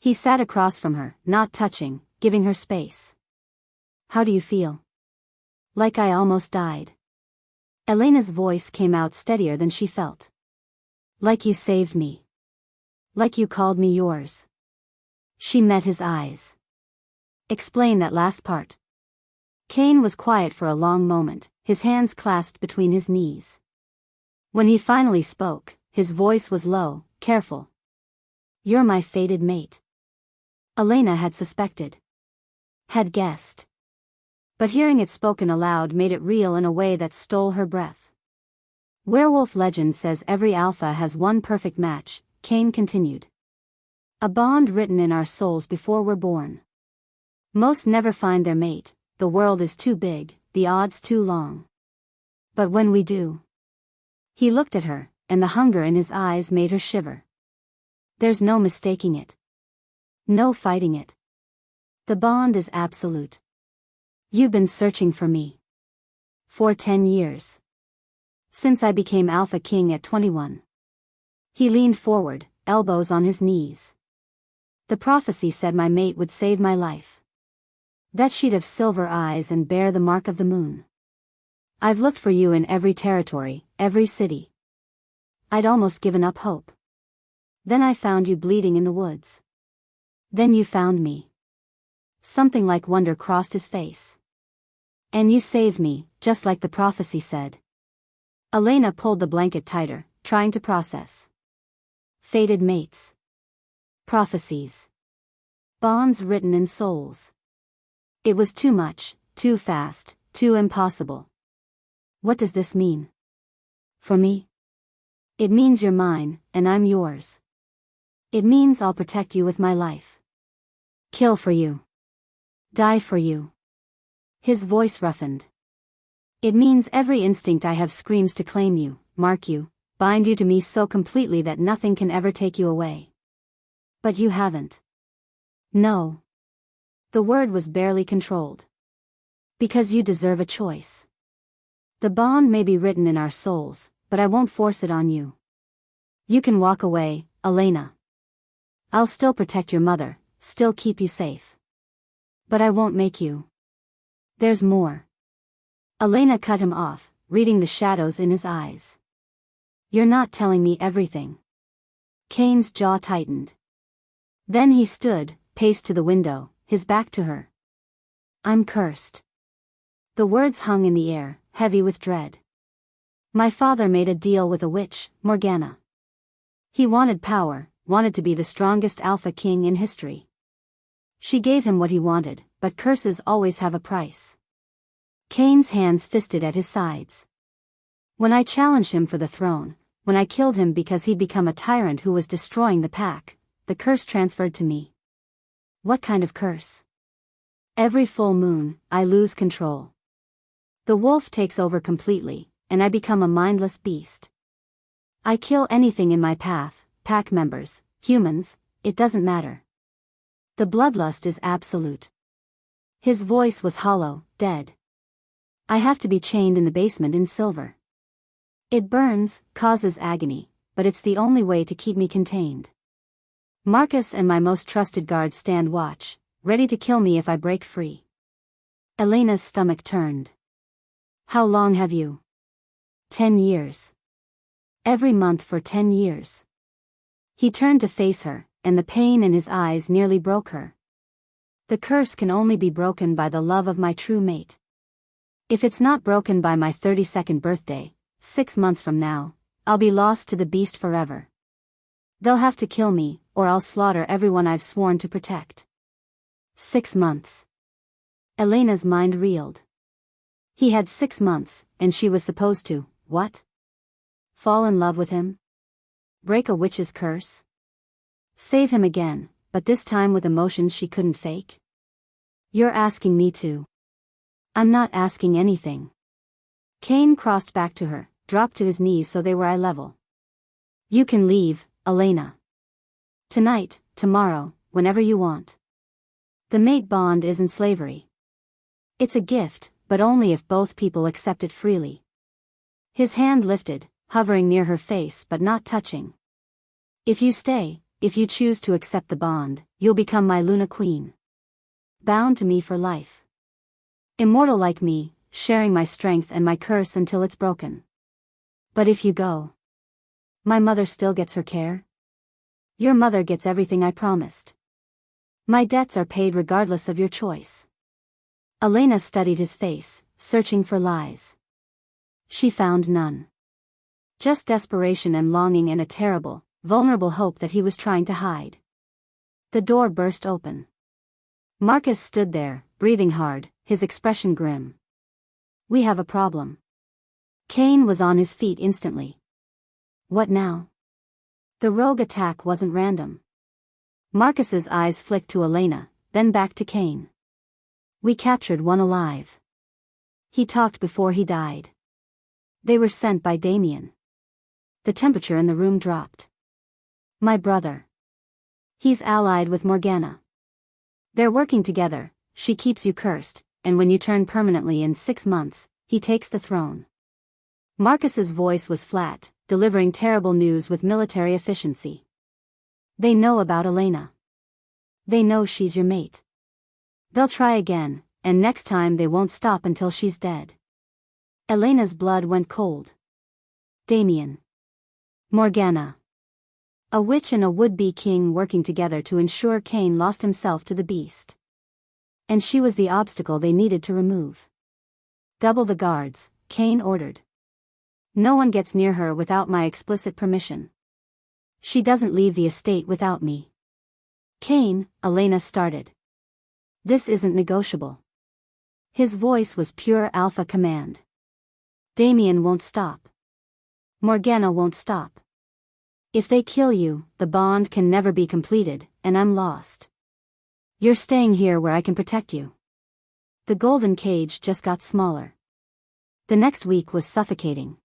He sat across from her, not touching, giving her space. How do you feel? Like I almost died. Elena's voice came out steadier than she felt. Like you saved me. Like you called me yours. She met his eyes. Explain that last part. Kane was quiet for a long moment, his hands clasped between his knees. When he finally spoke, his voice was low, careful. You're my fated mate. Elena had suspected. Had guessed. But hearing it spoken aloud made it real in a way that stole her breath. Werewolf legend says every alpha has one perfect match, Kane continued. A bond written in our souls before we're born. Most never find their mate, the world is too big, the odds too long. But when we do. He looked at her, and the hunger in his eyes made her shiver. There's no mistaking it. No fighting it. The bond is absolute. You've been searching for me. For 10 years. Since I became Alpha King at 21. He leaned forward, elbows on his knees. The prophecy said my mate would save my life. That she'd have silver eyes and bear the mark of the moon. I've looked for you in every territory, every city. I'd almost given up hope. Then I found you bleeding in the woods. Then you found me. Something like wonder crossed his face. And you saved me, just like the prophecy said. Elena pulled the blanket tighter, trying to process. Fated mates. Prophecies. Bonds written in souls. It was too much, too fast, too impossible. What does this mean? For me? It means you're mine, and I'm yours. It means I'll protect you with my life. Kill for you. Die for you. His voice roughened. It means every instinct I have screams to claim you, mark you, bind you to me so completely that nothing can ever take you away. But you haven't. No. The word was barely controlled. Because you deserve a choice. The bond may be written in our souls, but I won't force it on you. You can walk away, Elena. I'll still protect your mother, still keep you safe. But I won't make you. There's more. Elena cut him off, reading the shadows in his eyes. You're not telling me everything. Kane's jaw tightened. Then he stood, paced to the window, his back to her. I'm cursed. The words hung in the air, heavy with dread. My father made a deal with a witch, Morgana. He wanted power, wanted to be the strongest Alpha King in history. She gave him what he wanted, but curses always have a price. Kane's hands fisted at his sides. When I challenged him for the throne, when I killed him because he'd become a tyrant who was destroying the pack, the curse transferred to me. What kind of curse? Every full moon, I lose control. The wolf takes over completely, and I become a mindless beast. I kill anything in my path, pack members, humans, it doesn't matter. The bloodlust is absolute. His voice was hollow, dead. I have to be chained in the basement in silver. It burns, causes agony, but it's the only way to keep me contained. Marcus and my most trusted guards stand watch, ready to kill me if I break free. Elena's stomach turned. How long have you? 10 years. Every month for 10 years. He turned to face her, and the pain in his eyes nearly broke her. The curse can only be broken by the love of my true mate. If it's not broken by my 32nd birthday, 6 months from now, I'll be lost to the beast forever. They'll have to kill me, or I'll slaughter everyone I've sworn to protect. 6 months. Elena's mind reeled. He had 6 months, and she was supposed to, what? Fall in love with him? Break a witch's curse? Save him again, but this time with emotions she couldn't fake? You're asking me to. I'm not asking anything. Kane crossed back to her, dropped to his knees so they were eye level. You can leave, Elena. Tonight, tomorrow, whenever you want. The mate bond isn't slavery. It's a gift, but only if both people accept it freely. His hand lifted, hovering near her face but not touching. If you stay, if you choose to accept the bond, you'll become my Luna Queen. Bound to me for life. Immortal like me, sharing my strength and my curse until it's broken. But if you go, my mother still gets her care? Your mother gets everything I promised. My debts are paid regardless of your choice. Elena studied his face, searching for lies. She found none. Just desperation and longing and a terrible, vulnerable hope that he was trying to hide. The door burst open. Marcus stood there, breathing hard, his expression grim. We have a problem. Kane was on his feet instantly. What now? The rogue attack wasn't random. Marcus's eyes flicked to Elena, then back to Kane. We captured one alive. He talked before he died. They were sent by Damien. The temperature in the room dropped. My brother. He's allied with Morgana. They're working together, she keeps you cursed, and when you turn permanently in 6 months, he takes the throne. Marcus's voice was flat, delivering terrible news with military efficiency. They know about Elena. They know she's your mate. They'll try again, and next time they won't stop until she's dead. Elena's blood went cold. Damien. Morgana. A witch and a would-be king working together to ensure Kane lost himself to the beast. And she was the obstacle they needed to remove. Double the guards, Kane ordered. No one gets near her without my explicit permission. She doesn't leave the estate without me. Kane, Elena started. This isn't negotiable. His voice was pure alpha command. Damien won't stop. Morgana won't stop. If they kill you, the bond can never be completed, and I'm lost. You're staying here where I can protect you. The golden cage just got smaller. The next week was suffocating.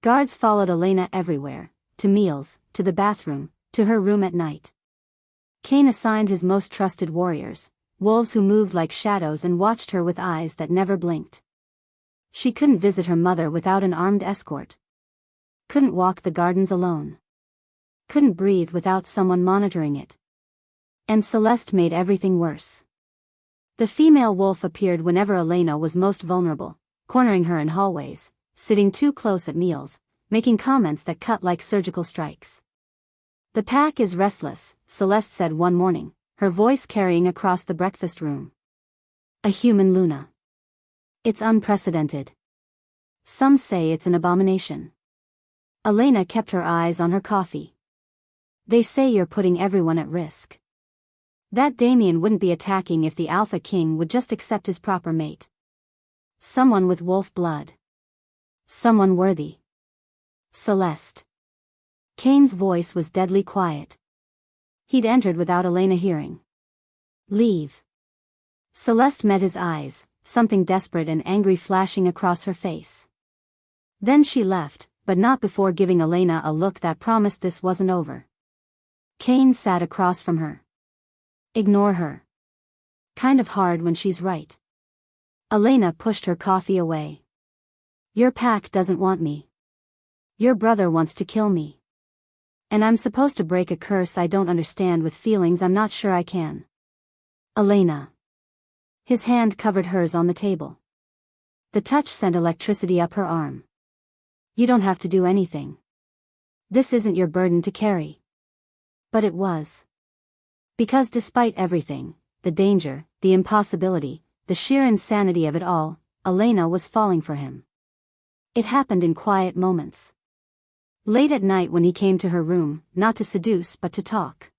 Guards followed Elena everywhere, to meals, to the bathroom, to her room at night. Kane assigned his most trusted warriors, wolves who moved like shadows and watched her with eyes that never blinked. She couldn't visit her mother without an armed escort. Couldn't walk the gardens alone. Couldn't breathe without someone monitoring it. And Celeste made everything worse. The female wolf appeared whenever Elena was most vulnerable, cornering her in hallways, sitting too close at meals, making comments that cut like surgical strikes. The pack is restless, Celeste said one morning, her voice carrying across the breakfast room. A human Luna. It's unprecedented. Some say it's an abomination. Elena kept her eyes on her coffee. They say you're putting everyone at risk. That Damien wouldn't be attacking if the Alpha King would just accept his proper mate. Someone with wolf blood. Someone worthy. Celeste. Kane's voice was deadly quiet. He'd entered without Elena hearing. Leave. Celeste met his eyes, something desperate and angry flashing across her face. Then she left, but not before giving Elena a look that promised this wasn't over. Kane sat across from her. Ignore her. Kind of hard when she's right. Elena pushed her coffee away. Your pack doesn't want me. Your brother wants to kill me. And I'm supposed to break a curse I don't understand with feelings I'm not sure I can. Elena. His hand covered hers on the table. The touch sent electricity up her arm. You don't have to do anything. This isn't your burden to carry. But it was. Because despite everything, the danger, the impossibility, the sheer insanity of it all, Elena was falling for him. It happened in quiet moments. Late at night when he came to her room, not to seduce but to talk.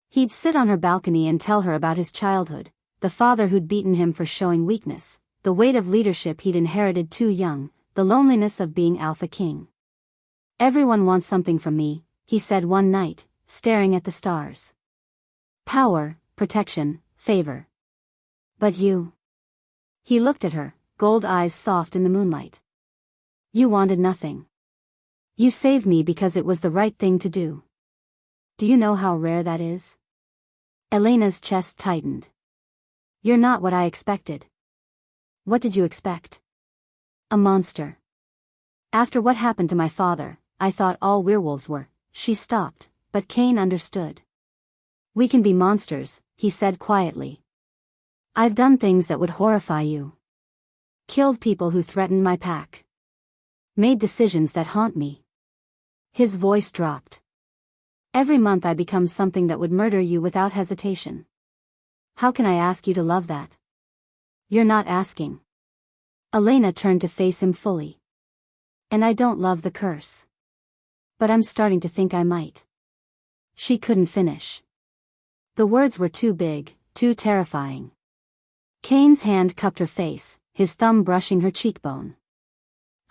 He'd sit on her balcony and tell her about his childhood, the father who'd beaten him for showing weakness, the weight of leadership he'd inherited too young, the loneliness of being alpha king. "Everyone wants something from me," he said one night, staring at the stars. "Power, protection, favor. But you." He looked at her, gold eyes soft in the moonlight. "You wanted nothing. You saved me because it was the right thing to do. Do you know how rare that is?" Elena's chest tightened. "You're not what I expected." "What did you expect?" "A monster. After what happened to my father, I thought all werewolves were." She stopped, but Kane understood. "We can be monsters," he said quietly. "I've done things that would horrify you. Killed people who threatened my pack. Made decisions that haunt me." His voice dropped. "Every month I become something that would murder you without hesitation. How can I ask you to love that?" "You're not asking." Elena turned to face him fully. "And I don't love the curse. But I'm starting to think I might." She couldn't finish. The words were too big, too terrifying. Kane's hand cupped her face, his thumb brushing her cheekbone.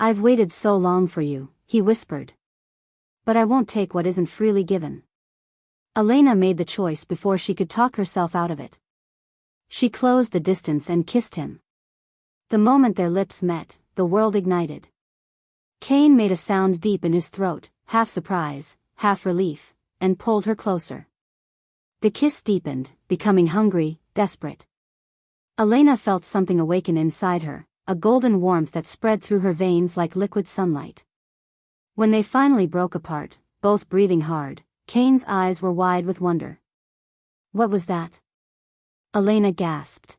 "I've waited so long for you," he whispered. "But I won't take what isn't freely given." Elena made the choice before she could talk herself out of it. She closed the distance and kissed him. The moment their lips met, the world ignited. Kane made a sound deep in his throat, half surprise, half relief, and pulled her closer. The kiss deepened, becoming hungry, desperate. Elena felt something awaken inside her, a golden warmth that spread through her veins like liquid sunlight. When they finally broke apart, both breathing hard, Kane's eyes were wide with wonder. "What was that?" Elena gasped.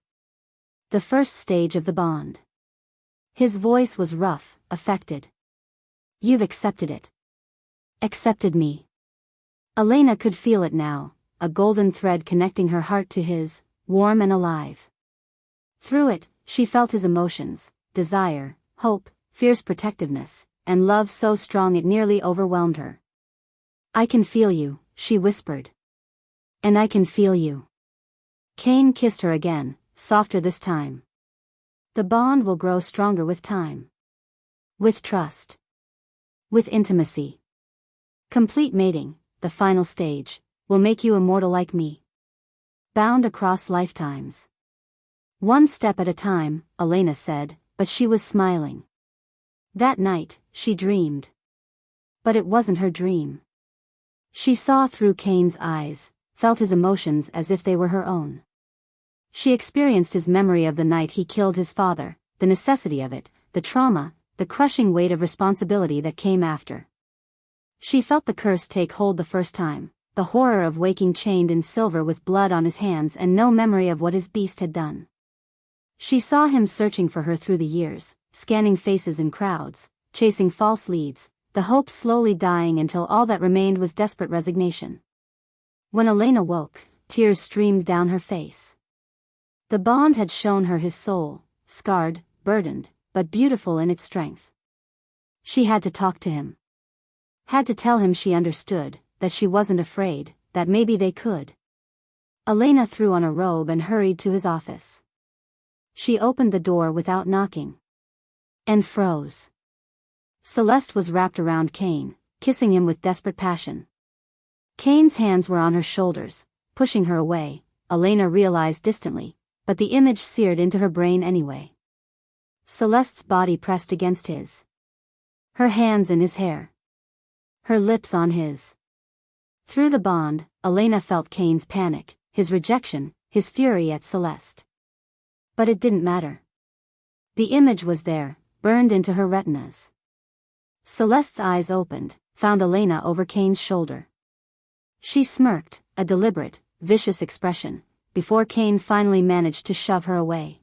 "The first stage of the bond." His voice was rough, affected. "You've accepted it." "Accepted me." Elena could feel it now, a golden thread connecting her heart to his, warm and alive. Through it, she felt his emotions, desire, hope, fierce protectiveness, and love so strong it nearly overwhelmed her. "I can feel you," she whispered. "And I can feel you." Kane kissed her again, softer this time. "The bond will grow stronger with time. With trust. With intimacy. Complete mating, the final stage, will make you immortal like me. Bound across lifetimes." "One step at a time," Elena said, but she was smiling. That night, she dreamed. But it wasn't her dream. She saw through Kane's eyes, felt his emotions as if they were her own. She experienced his memory of the night he killed his father, the necessity of it, the trauma, the crushing weight of responsibility that came after. She felt the curse take hold the first time, the horror of waking chained in silver with blood on his hands and no memory of what his beast had done. She saw him searching for her through the years, scanning faces in crowds, chasing false leads, the hope slowly dying until all that remained was desperate resignation. When Elena woke, tears streamed down her face. The bond had shown her his soul, scarred, burdened, but beautiful in its strength. She had to talk to him. Had to tell him she understood, that she wasn't afraid, that maybe they could. Elena threw on a robe and hurried to his office. She opened the door without knocking. And froze. Celeste was wrapped around Kane, kissing him with desperate passion. Kane's hands were on her shoulders, pushing her away, Elena realized distantly, but the image seared into her brain anyway. Celeste's body pressed against his. Her hands in his hair. Her lips on his. Through the bond, Elena felt Kane's panic, his rejection, his fury at Celeste. But it didn't matter. The image was there, burned into her retinas. Celeste's eyes opened, found Elena over Kane's shoulder. She smirked, a deliberate, vicious expression, before Kane finally managed to shove her away.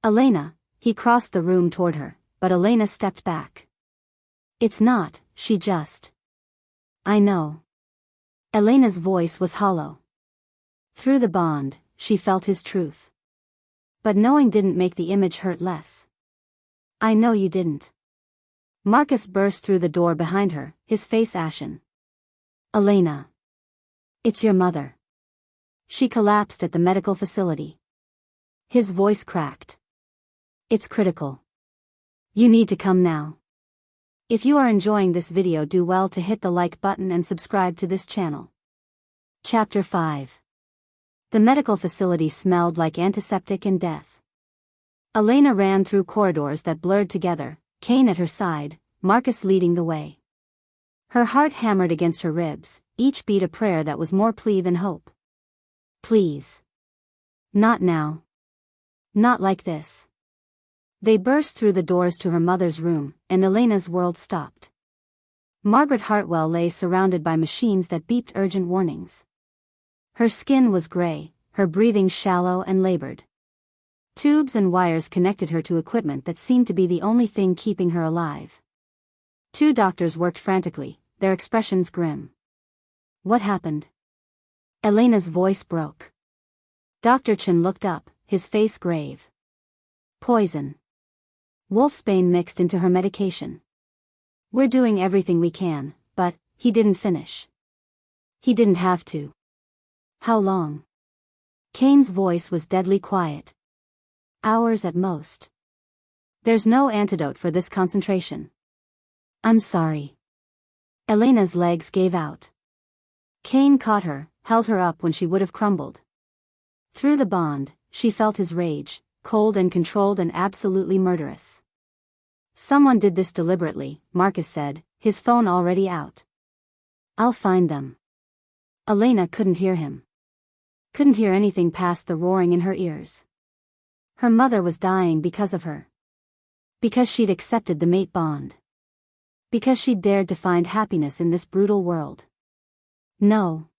"Elena," he crossed the room toward her, but Elena stepped back. "It's not," she just. "I know." Elena's voice was hollow. Through the bond, she felt his truth. But knowing didn't make the image hurt less. I know you didn't. Marcus burst through the door behind her, his face ashen. Elena. It's your mother. She collapsed at the medical facility. His voice cracked. It's critical. You need to come now. If you are enjoying this video, do well to hit the like button and subscribe to this channel. Chapter 5. The medical facility smelled like antiseptic and death. Elena ran through corridors that blurred together, Kane at her side, Marcus leading the way. Her heart hammered against her ribs, each beat a prayer that was more plea than hope. Please. Not now. Not like this. They burst through the doors to her mother's room, and Elena's world stopped. Margaret Hartwell lay surrounded by machines that beeped urgent warnings. Her skin was gray, her breathing shallow and labored. Tubes and wires connected her to equipment that seemed to be the only thing keeping her alive. 2 doctors worked frantically, their expressions grim. What happened? Elena's voice broke. Dr. Chen looked up, his face grave. Poison. Wolfsbane mixed into her medication. We're doing everything we can, but he didn't finish. He didn't have to. How long? Kane's voice was deadly quiet. Hours at most. There's no antidote for this concentration. I'm sorry. Elena's legs gave out. Kane caught her, held her up when she would have crumbled. Through the bond, she felt his rage, cold and controlled and absolutely murderous. Someone did this deliberately, Marcus said, his phone already out. I'll find them. Elena couldn't hear him. Couldn't hear anything past the roaring in her ears. Her mother was dying because of her. Because she'd accepted the mate bond. Because she'd dared to find happiness in this brutal world. No.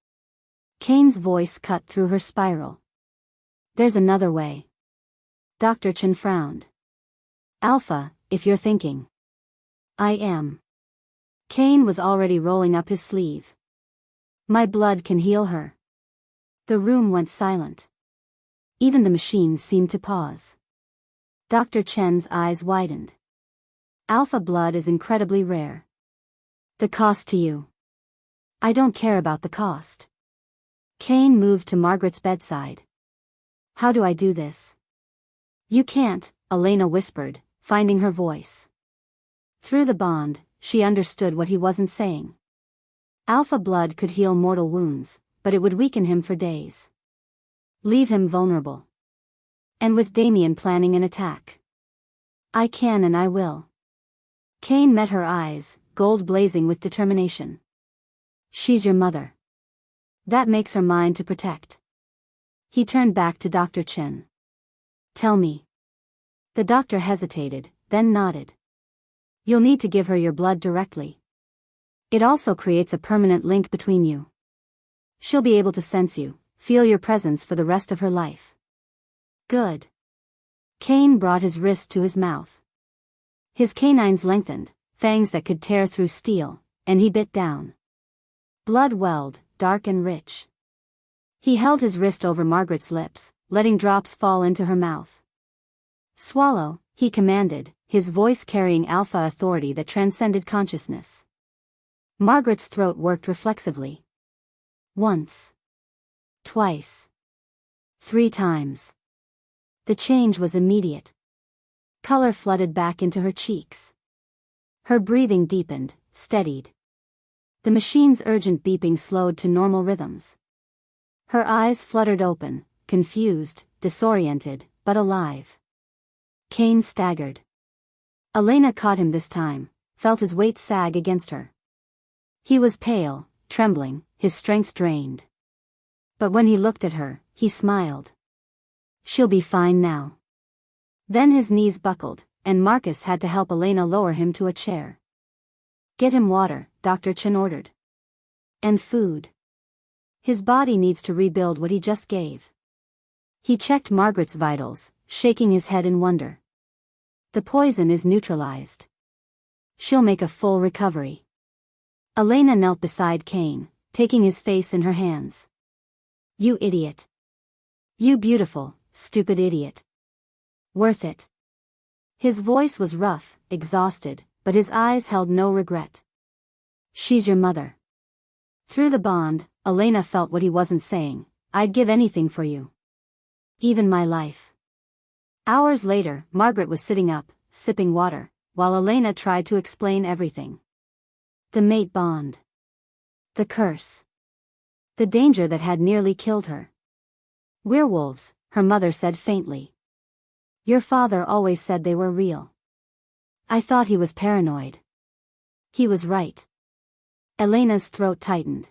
Kane's voice cut through her spiral. There's another way. Dr. Chen frowned. Alpha, if you're thinking. I am. Kane was already rolling up his sleeve. My blood can heal her. The room went silent. Even the machines seemed to pause. Dr. Chen's eyes widened. Alpha blood is incredibly rare. The cost to you. I don't care about the cost. Kane moved to Margaret's bedside. How do I do this? You can't, Elena whispered, finding her voice. Through the bond, she understood what he wasn't saying. Alpha blood could heal mortal wounds, but it would weaken him for days. Leave him vulnerable. And with Damien planning an attack. I can and I will. Kane met her eyes, gold blazing with determination. She's your mother. That makes her mine to protect. He turned back to Dr. Chen. Tell me. The doctor hesitated, then nodded. You'll need to give her your blood directly. It also creates a permanent link between you. She'll be able to sense you, feel your presence for the rest of her life. Good. Kane brought his wrist to his mouth. His canines lengthened, fangs that could tear through steel, and he bit down. Blood welled, dark and rich. He held his wrist over Margaret's lips, letting drops fall into her mouth. Swallow, he commanded, his voice carrying alpha authority that transcended consciousness. Margaret's throat worked reflexively. Once. Twice. 3 times. The change was immediate. Color flooded back into her cheeks. Her breathing deepened, steadied. The machine's urgent beeping slowed to normal rhythms. Her eyes fluttered open, confused, disoriented, but alive. Kane staggered. Elena caught him this time, felt his weight sag against her. He was pale, trembling, his strength drained. But when he looked at her, he smiled. She'll be fine now. Then his knees buckled, and Marcus had to help Elena lower him to a chair. Get him water, Dr. Chen ordered. And food. His body needs to rebuild what he just gave. He checked Margaret's vitals, shaking his head in wonder. The poison is neutralized. She'll make a full recovery. Elena knelt beside Kane, taking his face in her hands. You idiot. You beautiful, stupid idiot. Worth it. His voice was rough, exhausted, but his eyes held no regret. She's your mother. Through the bond, Elena felt what he wasn't saying. I'd give anything for you. Even my life. Hours later, Margaret was sitting up, sipping water, while Elena tried to explain everything. The mate bond. The curse. The danger that had nearly killed her. Werewolves, her mother said faintly. Your father always said they were real. I thought he was paranoid. He was right. Elena's throat tightened.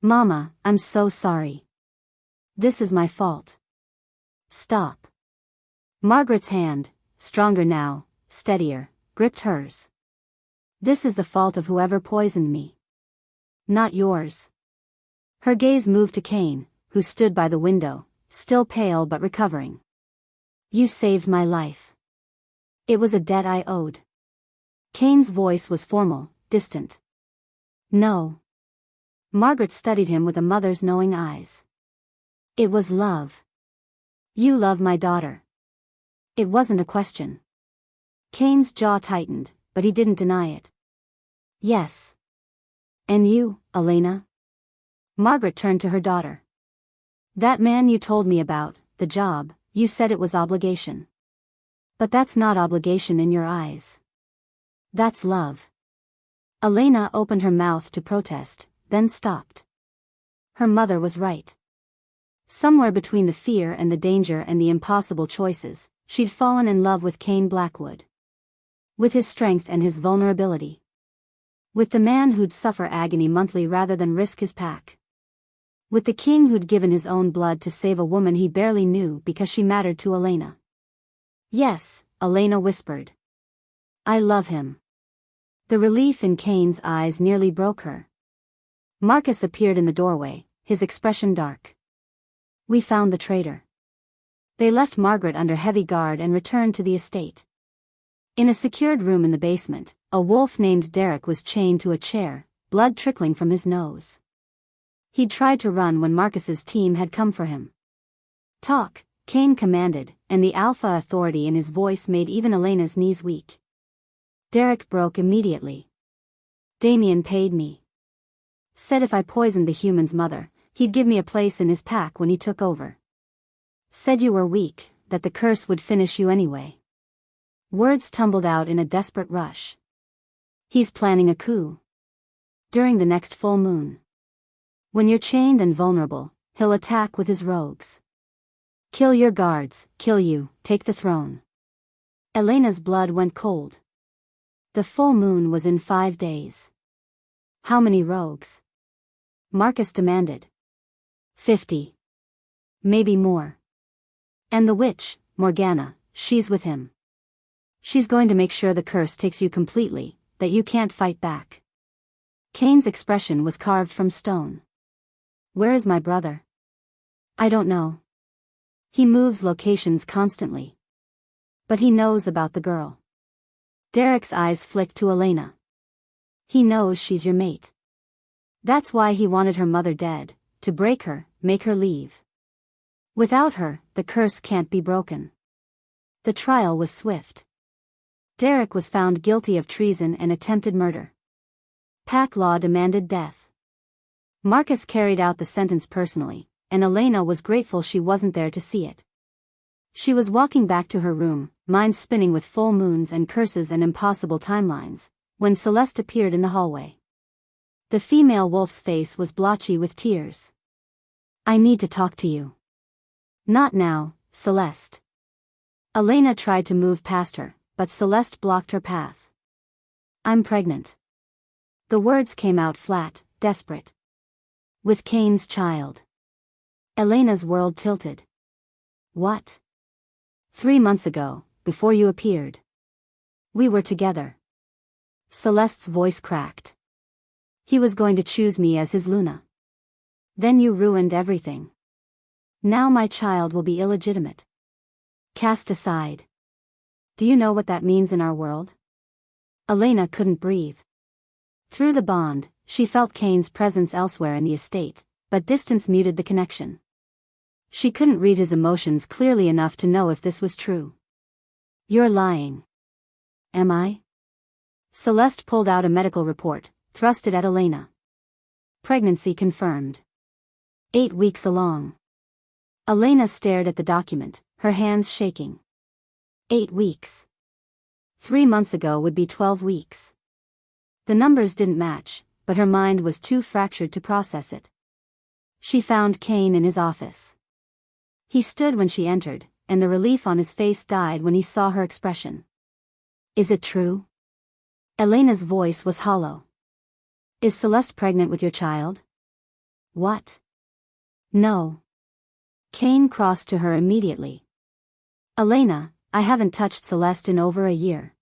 Mama, I'm so sorry. This is my fault. Stop. Margaret's hand, stronger now, steadier, gripped hers. This is the fault of whoever poisoned me. Not yours. Her gaze moved to Kane, who stood by the window, still pale but recovering. You saved my life. It was a debt I owed. Kane's voice was formal, distant. No. Margaret studied him with a mother's knowing eyes. It was love. You love my daughter. It wasn't a question. Kane's jaw tightened, but he didn't deny it. Yes. And you, Elena? Margaret turned to her daughter. That man you told me about, the job, you said it was obligation. But that's not obligation in your eyes. That's love. Elena opened her mouth to protest, then stopped. Her mother was right. Somewhere between the fear and the danger and the impossible choices, she'd fallen in love with Kane Blackwood. With his strength and his vulnerability. With the man who'd suffer agony monthly rather than risk his pack. With the king who'd given his own blood to save a woman he barely knew because she mattered to Elena. Yes, Elena whispered. I love him. The relief in Kane's eyes nearly broke her. Marcus appeared in the doorway, his expression dark. We found the traitor. They left Margaret under heavy guard and returned to the estate. In a secured room in the basement, a wolf named Derek was chained to a chair, blood trickling from his nose. He'd tried to run when Marcus's team had come for him. Talk, Kane commanded, and the alpha authority in his voice made even Elena's knees weak. Derek broke immediately. Damien paid me. Said if I poisoned the human's mother, he'd give me a place in his pack when he took over. Said you were weak, that the curse would finish you anyway. Words tumbled out in a desperate rush. He's planning a coup. During the next full moon. When you're chained and vulnerable, he'll attack with his rogues. Kill your guards, kill you, take the throne. Elena's blood went cold. The full moon was in 5 days. How many rogues? Marcus demanded. 50. Maybe more. And the witch, Morgana, she's with him. She's going to make sure the curse takes you completely, that you can't fight back. Kane's expression was carved from stone. Where is my brother? I don't know. He moves locations constantly. But he knows about the girl. Derek's eyes flicked to Elena. He knows she's your mate. That's why he wanted her mother dead, to break her, make her leave. Without her, the curse can't be broken. The trial was swift. Derek was found guilty of treason and attempted murder. Pack law demanded death. Marcus carried out the sentence personally, and Elena was grateful she wasn't there to see it. She was walking back to her room, mind spinning with full moons and curses and impossible timelines, when Celeste appeared in the hallway. The female wolf's face was blotchy with tears. I need to talk to you. Not now, Celeste. Elena tried to move past her, but Celeste blocked her path. I'm pregnant. The words came out flat, desperate. With Kane's child. Elena's world tilted. What? 3 months ago, before you appeared. We were together. Celeste's voice cracked. He was going to choose me as his Luna. Then you ruined everything. Now my child will be illegitimate. Cast aside. Do you know what that means in our world? Elena couldn't breathe. Through the bond, she felt Kane's presence elsewhere in the estate, but distance muted the connection. She couldn't read his emotions clearly enough to know if this was true. "You're lying." "Am I?" Celeste pulled out a medical report, thrust it at Elena. "Pregnancy confirmed. 8 weeks along." Elena stared at the document, her hands shaking. 8 weeks. 3 months ago would be 12 weeks. The numbers didn't match, but her mind was too fractured to process it. She found Kane in his office. He stood when she entered, and the relief on his face died when he saw her expression. "Is it true?" Elena's voice was hollow. "Is Celeste pregnant with your child?" "What?" "No." Kane crossed to her immediately. "Elena, I haven't touched Celeste in over a year."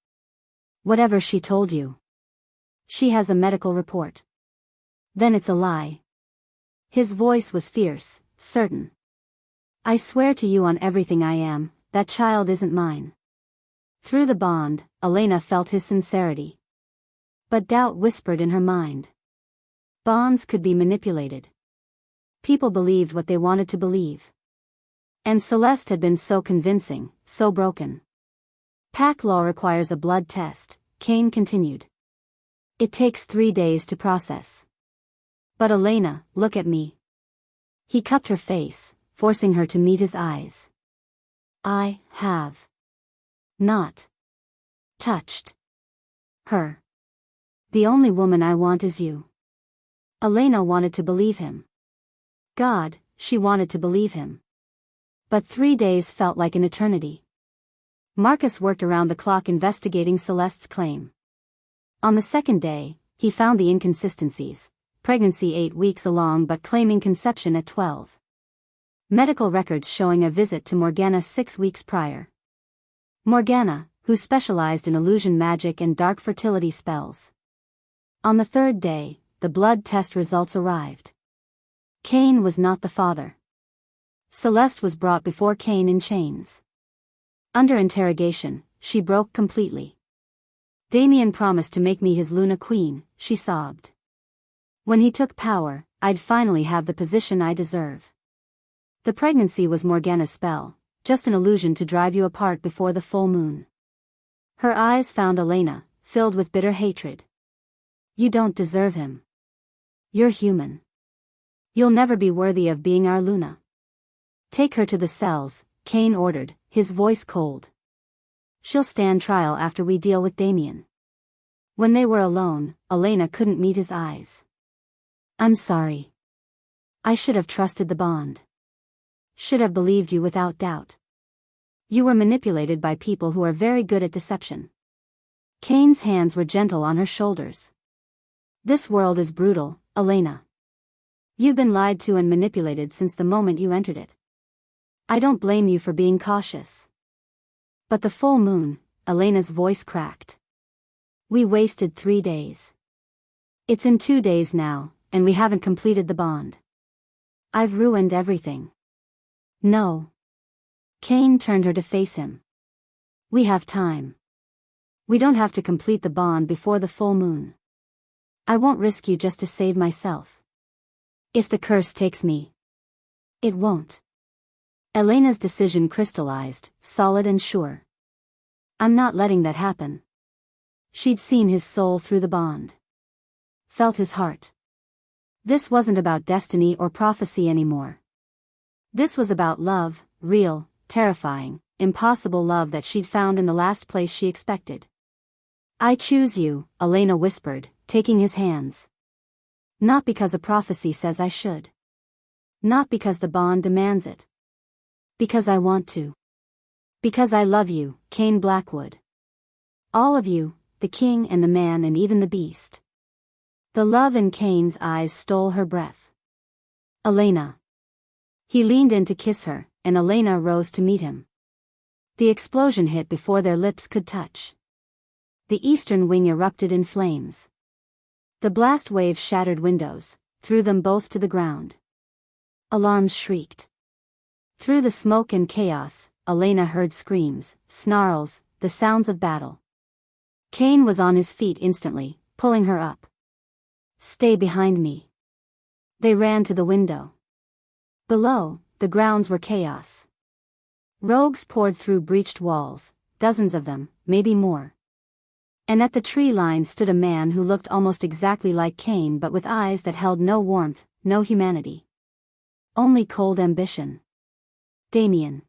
"Whatever she told you." "She has a medical report." "Then it's a lie." His voice was fierce, certain. "I swear to you on everything I am, that child isn't mine." Through the bond, Elena felt his sincerity. But doubt whispered in her mind. Bonds could be manipulated. People believed what they wanted to believe. And Celeste had been so convincing, so broken. "Pack law requires a blood test," Kane continued. "It takes 3 days to process." "But Elena, look at me." He cupped her face, forcing her to meet his eyes. "I have not touched her. The only woman I want is you." Elena wanted to believe him. God, she wanted to believe him. But 3 days felt like an eternity. Marcus worked around the clock investigating Celeste's claim. On the second day, he found the inconsistencies: pregnancy 8 weeks along but claiming conception at 12. Medical records showing a visit to Morgana 6 weeks prior. Morgana, who specialized in illusion magic and dark fertility spells. On the third day, the blood test results arrived. Kane was not the father. Celeste was brought before Kane in chains. Under interrogation, she broke completely. "Damien promised to make me his Luna Queen," she sobbed. "When he took power, I'd finally have the position I deserve." The pregnancy was Morgana's spell, just an illusion to drive you apart before the full moon. Her eyes found Elena, filled with bitter hatred. "You don't deserve him. You're human. You'll never be worthy of being our Luna." "Take her to the cells," Kane ordered, his voice cold. "She'll stand trial after we deal with Damien." When they were alone, Elena couldn't meet his eyes. "I'm sorry. I should have trusted the bond. Should have believed you without doubt. You were manipulated by people who are very good at deception." Kane's hands were gentle on her shoulders. "This world is brutal, Elena. You've been lied to and manipulated since the moment you entered it. I don't blame you for being cautious." "But the full moon," Elena's voice cracked. "We wasted 3 days. It's in 2 days now, and we haven't completed the bond. I've ruined everything." "No." Kane turned her to face him. "We have time. We don't have to complete the bond before the full moon. I won't risk you just to save myself. If the curse takes me, it won't." Elena's decision crystallized, solid and sure. "I'm not letting that happen." She'd seen his soul through the bond. Felt his heart. This wasn't about destiny or prophecy anymore. This was about love, real, terrifying, impossible love that she'd found in the last place she expected. "I choose you," Elena whispered, taking his hands. "Not because a prophecy says I should. Not because the bond demands it. Because I want to. Because I love you, Kane Blackwood. All of you, the king and the man and even the beast." The love in Kane's eyes stole her breath. "Elena." He leaned in to kiss her, and Elena rose to meet him. The explosion hit before their lips could touch. The eastern wing erupted in flames. The blast wave shattered windows, threw them both to the ground. Alarms shrieked. Through the smoke and chaos, Elena heard screams, snarls, the sounds of battle. Kane was on his feet instantly, pulling her up. Stay behind me. They ran to the window. Below, the grounds were chaos. Rogues poured through breached walls, dozens of them, maybe more. And at the tree line stood a man who looked almost exactly like Cain but with eyes that held no warmth, no humanity. Only cold ambition. Damien.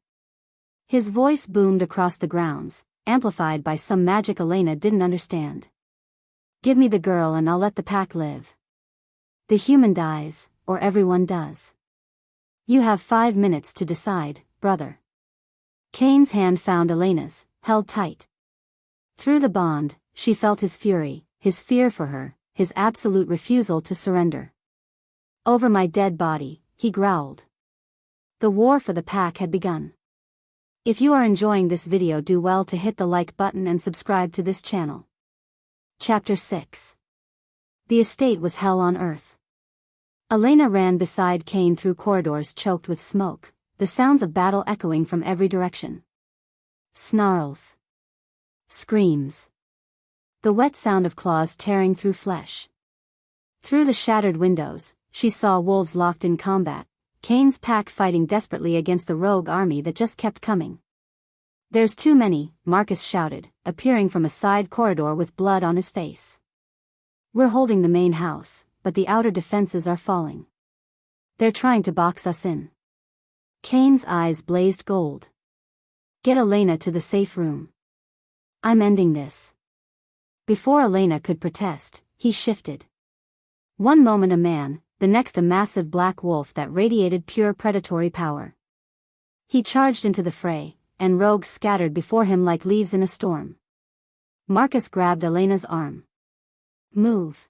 His voice boomed across the grounds, amplified by some magic Elena didn't understand. Give me the girl and I'll let the pack live. The human dies, or everyone does. You have 5 minutes to decide, brother. Cain's hand found Elena's, held tight. Through the bond, she felt his fury, his fear for her, his absolute refusal to surrender. Over my dead body, he growled. The war for the pack had begun. If you are enjoying this video, do well to hit the like button and subscribe to this channel. Chapter 6. The estate was hell on earth. Elena ran beside Cain through corridors choked with smoke, the sounds of battle echoing from every direction. Snarls. Screams. The wet sound of claws tearing through flesh. Through the shattered windows, she saw wolves locked in combat, Cain's pack fighting desperately against the rogue army that just kept coming. There's too many, Marcus shouted, appearing from a side corridor with blood on his face. We're holding the main house, but the outer defenses are falling. They're trying to box us in. Cain's eyes blazed gold. Get Elena to the safe room. I'm ending this. Before Elena could protest, he shifted. One moment a man, the next a massive black wolf that radiated pure predatory power. He charged into the fray, and rogues scattered before him like leaves in a storm. Marcus grabbed Elena's arm. Move.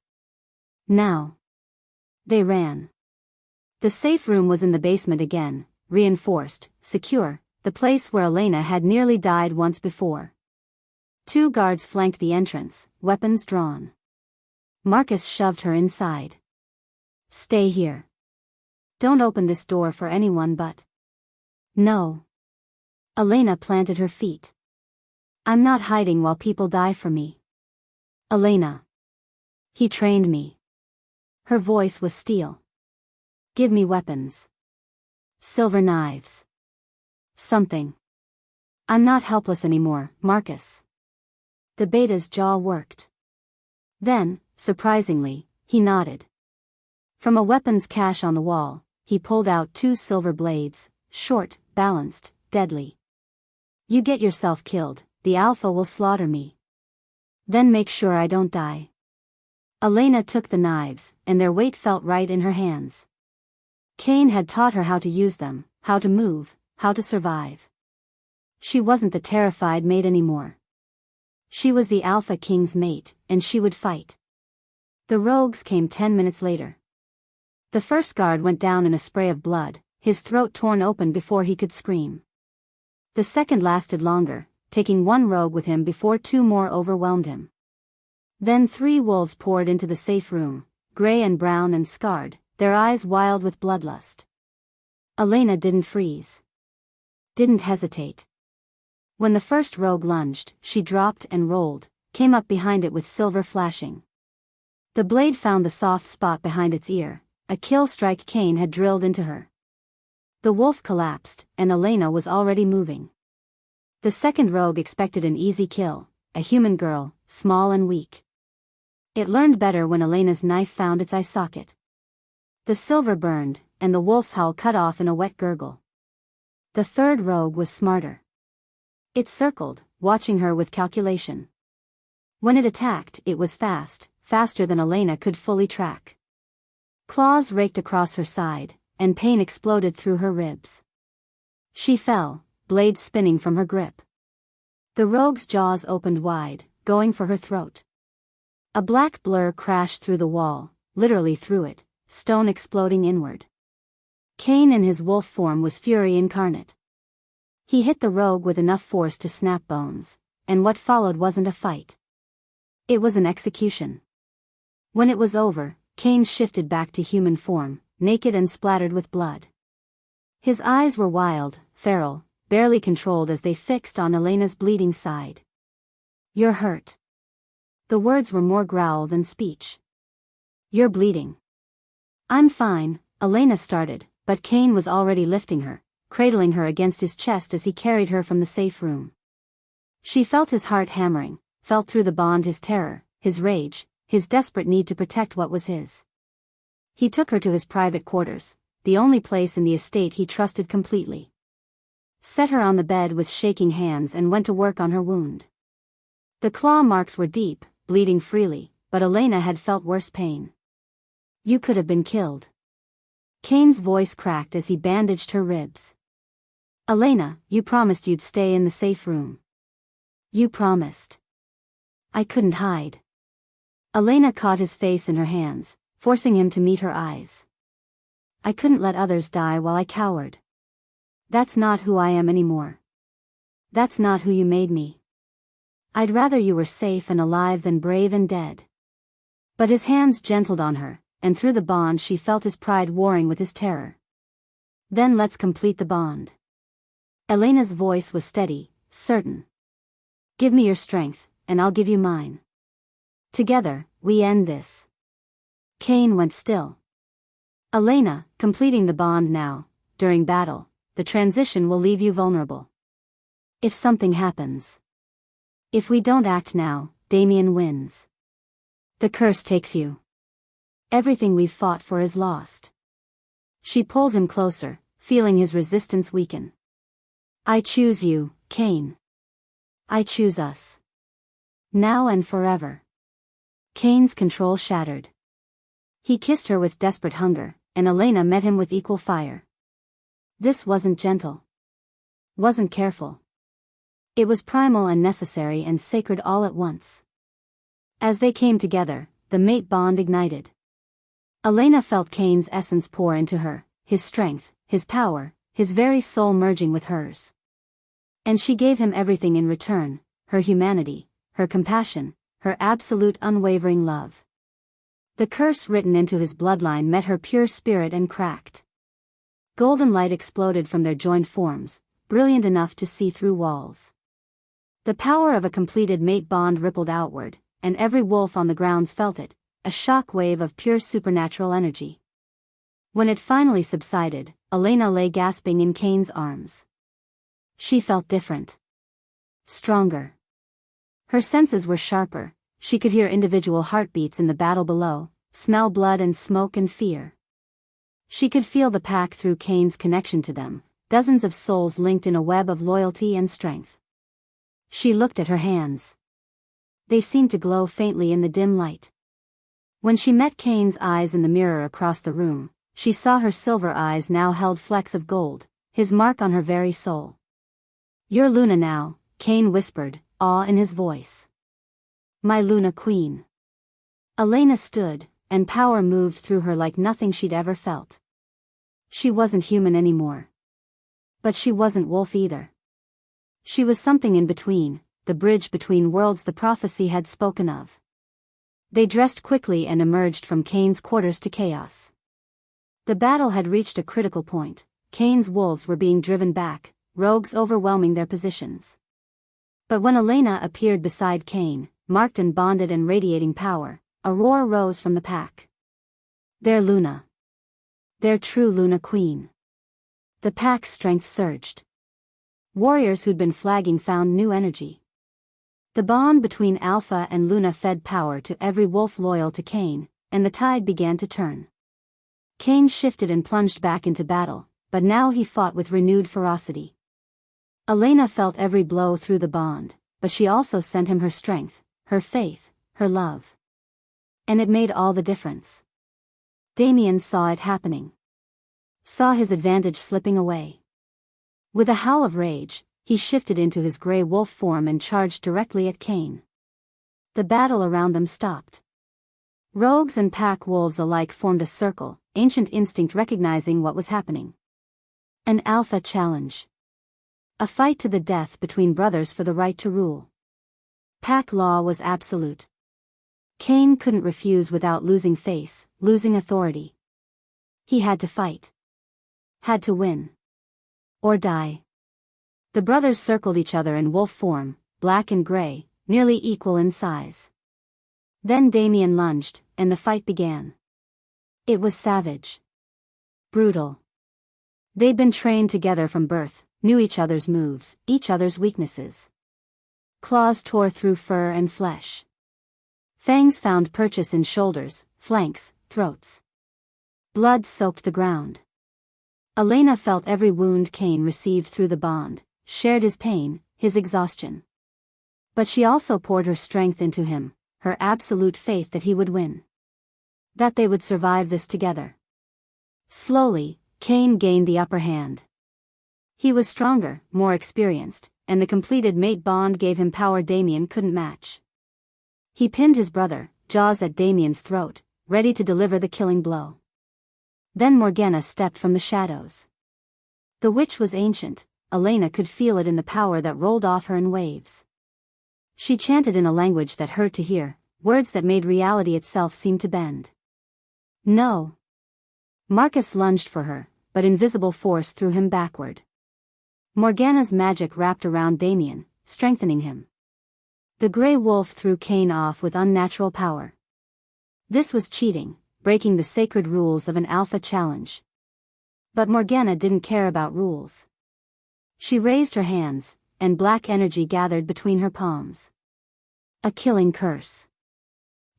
Now. They ran. The safe room was in the basement again, reinforced, secure, the place where Elena had nearly died once before. 2 guards flanked the entrance, weapons drawn. Marcus shoved her inside. Stay here. Don't open this door for anyone but. No. Elena planted her feet. I'm not hiding while people die for me. Elena. He trained me. Her voice was steel. Give me weapons. Silver knives. Something. I'm not helpless anymore, Marcus. The beta's jaw worked. Then, surprisingly, he nodded. From a weapons cache on the wall, he pulled out 2 silver blades, short, balanced, deadly. You get yourself killed, the Alpha will slaughter me. Then make sure I don't die. Elena took the knives, and their weight felt right in her hands. Cain had taught her how to use them, how to move, how to survive. She wasn't the terrified maid anymore. She was the Alpha King's mate, and she would fight. The rogues came 10 minutes later. The first guard went down in a spray of blood, his throat torn open before he could scream. The second lasted longer, taking 1 rogue with him before 2 more overwhelmed him. Then 3 wolves poured into the safe room, gray and brown and scarred, their eyes wild with bloodlust. Elena didn't freeze. Didn't hesitate. When the first rogue lunged, she dropped and rolled, came up behind it with silver flashing. The blade found the soft spot behind its ear, a kill strike Cain had drilled into her. The wolf collapsed, and Elena was already moving. The second rogue expected an easy kill, a human girl, small and weak. It learned better when Elena's knife found its eye socket. The silver burned, and the wolf's howl cut off in a wet gurgle. The third rogue was smarter. It circled, watching her with calculation. When it attacked, it was fast, faster than Elena could fully track. Claws raked across her side, and pain exploded through her ribs. She fell, blade spinning from her grip. The rogue's jaws opened wide, going for her throat. A black blur crashed through the wall, literally through it, stone exploding inward. Cain in his wolf form was fury incarnate. He hit the rogue with enough force to snap bones, and what followed wasn't a fight. It was an execution. When it was over, Cain shifted back to human form, naked and splattered with blood. His eyes were wild, feral, barely controlled as they fixed on Elena's bleeding side. You're hurt. The words were more growl than speech. You're bleeding. I'm fine, Elena started, but Cain was already lifting her, cradling her against his chest as he carried her from the safe room. She felt his heart hammering, felt through the bond his terror, his rage, his desperate need to protect what was his. He took her to his private quarters, the only place in the estate he trusted completely. Set her on the bed with shaking hands and went to work on her wound. The claw marks were deep, bleeding freely, but Elena had felt worse pain. You could have been killed. Cain's voice cracked as he bandaged her ribs. Elena, you promised you'd stay in the safe room. You promised. I couldn't hide. Elena caught his face in her hands, forcing him to meet her eyes. I couldn't let others die while I cowered. That's not who I am anymore. That's not who you made me. I'd rather you were safe and alive than brave and dead. But his hands gentled on her, and through the bond she felt his pride warring with his terror. Then let's complete the bond. Elena's voice was steady, certain. Give me your strength, and I'll give you mine. Together, we end this. Cain went still. Elena, completing the bond now, during battle, the transition will leave you vulnerable. If something happens. If we don't act now, Damien wins. The curse takes you. Everything we've fought for is lost. She pulled him closer, feeling his resistance weaken. I choose you, Cain. I choose us. Now and forever. Cain's control shattered. He kissed her with desperate hunger, and Elena met him with equal fire. This wasn't gentle. Wasn't careful. It was primal and necessary and sacred all at once. As they came together, the mate bond ignited. Elena felt Cain's essence pour into her, his strength, his power, his very soul merging with hers. And she gave him everything in return, her humanity, her compassion, her absolute unwavering love. The curse written into his bloodline met her pure spirit and cracked. Golden light exploded from their joined forms, brilliant enough to see through walls. The power of a completed mate bond rippled outward, and every wolf on the grounds felt it, a shock wave of pure supernatural energy. When it finally subsided, Elena lay gasping in Cain's arms. She felt different. Stronger. Her senses were sharper, she could hear individual heartbeats in the battle below, smell blood and smoke and fear. She could feel the pack through Cain's connection to them, dozens of souls linked in a web of loyalty and strength. She looked at her hands. They seemed to glow faintly in the dim light. When she met Cain's eyes in the mirror across the room, she saw her silver eyes now held flecks of gold, his mark on her very soul. You're Luna now, Cain whispered, awe in his voice. My Luna Queen. Elena stood, and power moved through her like nothing she'd ever felt. She wasn't human anymore. But she wasn't wolf either. She was something in between, the bridge between worlds the prophecy had spoken of. They dressed quickly and emerged from Cain's quarters to chaos. The battle had reached a critical point. Cain's wolves were being driven back, rogues overwhelming their positions. But when Elena appeared beside Cain, marked and bonded and radiating power, a roar rose from the pack. They're Luna. They're true Luna Queen. The pack's strength surged. Warriors who'd been flagging found new energy. The bond between Alpha and Luna fed power to every wolf loyal to Cain, and the tide began to turn. Cain shifted and plunged back into battle, but now he fought with renewed ferocity. Elena felt every blow through the bond, but she also sent him her strength, her faith, her love. And it made all the difference. Damien saw it happening. Saw his advantage slipping away. With a howl of rage, he shifted into his grey wolf form and charged directly at Cain. The battle around them stopped. Rogues and pack wolves alike formed a circle, ancient instinct recognizing what was happening. An alpha challenge. A fight to the death between brothers for the right to rule. Pack law was absolute. Cain couldn't refuse without losing face, losing authority. He had to fight. Had to win. Or die. The brothers circled each other in wolf form, black and gray, nearly equal in size. Then Damien lunged, and the fight began. It was savage. Brutal. They'd been trained together from birth, knew each other's moves, each other's weaknesses. Claws tore through fur and flesh. Fangs found purchase in shoulders, flanks, throats. Blood soaked the ground. Elena felt every wound Cain received through the bond, shared his pain, his exhaustion. But she also poured her strength into him, her absolute faith that he would win. That they would survive this together. Slowly, Cain gained the upper hand. He was stronger, more experienced, and the completed mate bond gave him power Damien couldn't match. He pinned his brother, jaws at Damien's throat, ready to deliver the killing blow. Then Morgana stepped from the shadows. The witch was ancient, Elena could feel it in the power that rolled off her in waves. She chanted in a language that hurt to hear, words that made reality itself seem to bend. No. Marcus lunged for her, but invisible force threw him backward. Morgana's magic wrapped around Damien, strengthening him. The grey wolf threw Cain off with unnatural power. This was cheating, breaking the sacred rules of an alpha challenge. But Morgana didn't care about rules. She raised her hands, and black energy gathered between her palms. A killing curse.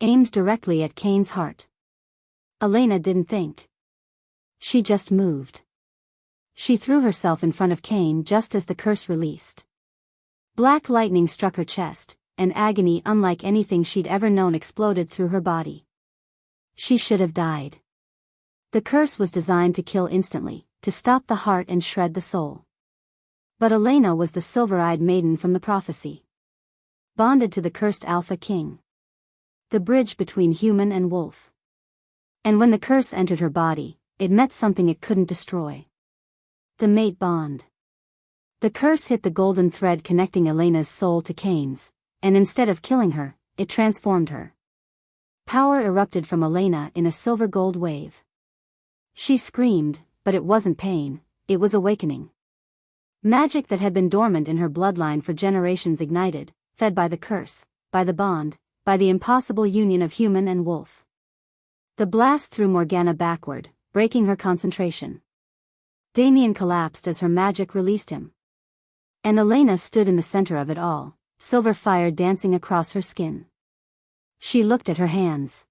Aimed directly at Cain's heart. Elena didn't think. She just moved. She threw herself in front of Cain just as the curse released. Black lightning struck her chest, and agony unlike anything she'd ever known exploded through her body. She should have died. The curse was designed to kill instantly, to stop the heart and shred the soul. But Elena was the silver-eyed maiden from the prophecy. Bonded to the cursed Alpha King. The bridge between human and wolf. And when the curse entered her body, it met something it couldn't destroy. The mate bond. The curse hit the golden thread connecting Elena's soul to Cain's, and instead of killing her, it transformed her. Power erupted from Elena in a silver-gold wave. She screamed, but it wasn't pain, it was awakening. Magic that had been dormant in her bloodline for generations ignited, fed by the curse, by the bond, by the impossible union of human and wolf. The blast threw Morgana backward, breaking her concentration. Damien collapsed as her magic released him. And Elena stood in the center of it all, silver fire dancing across her skin. She looked at her hands.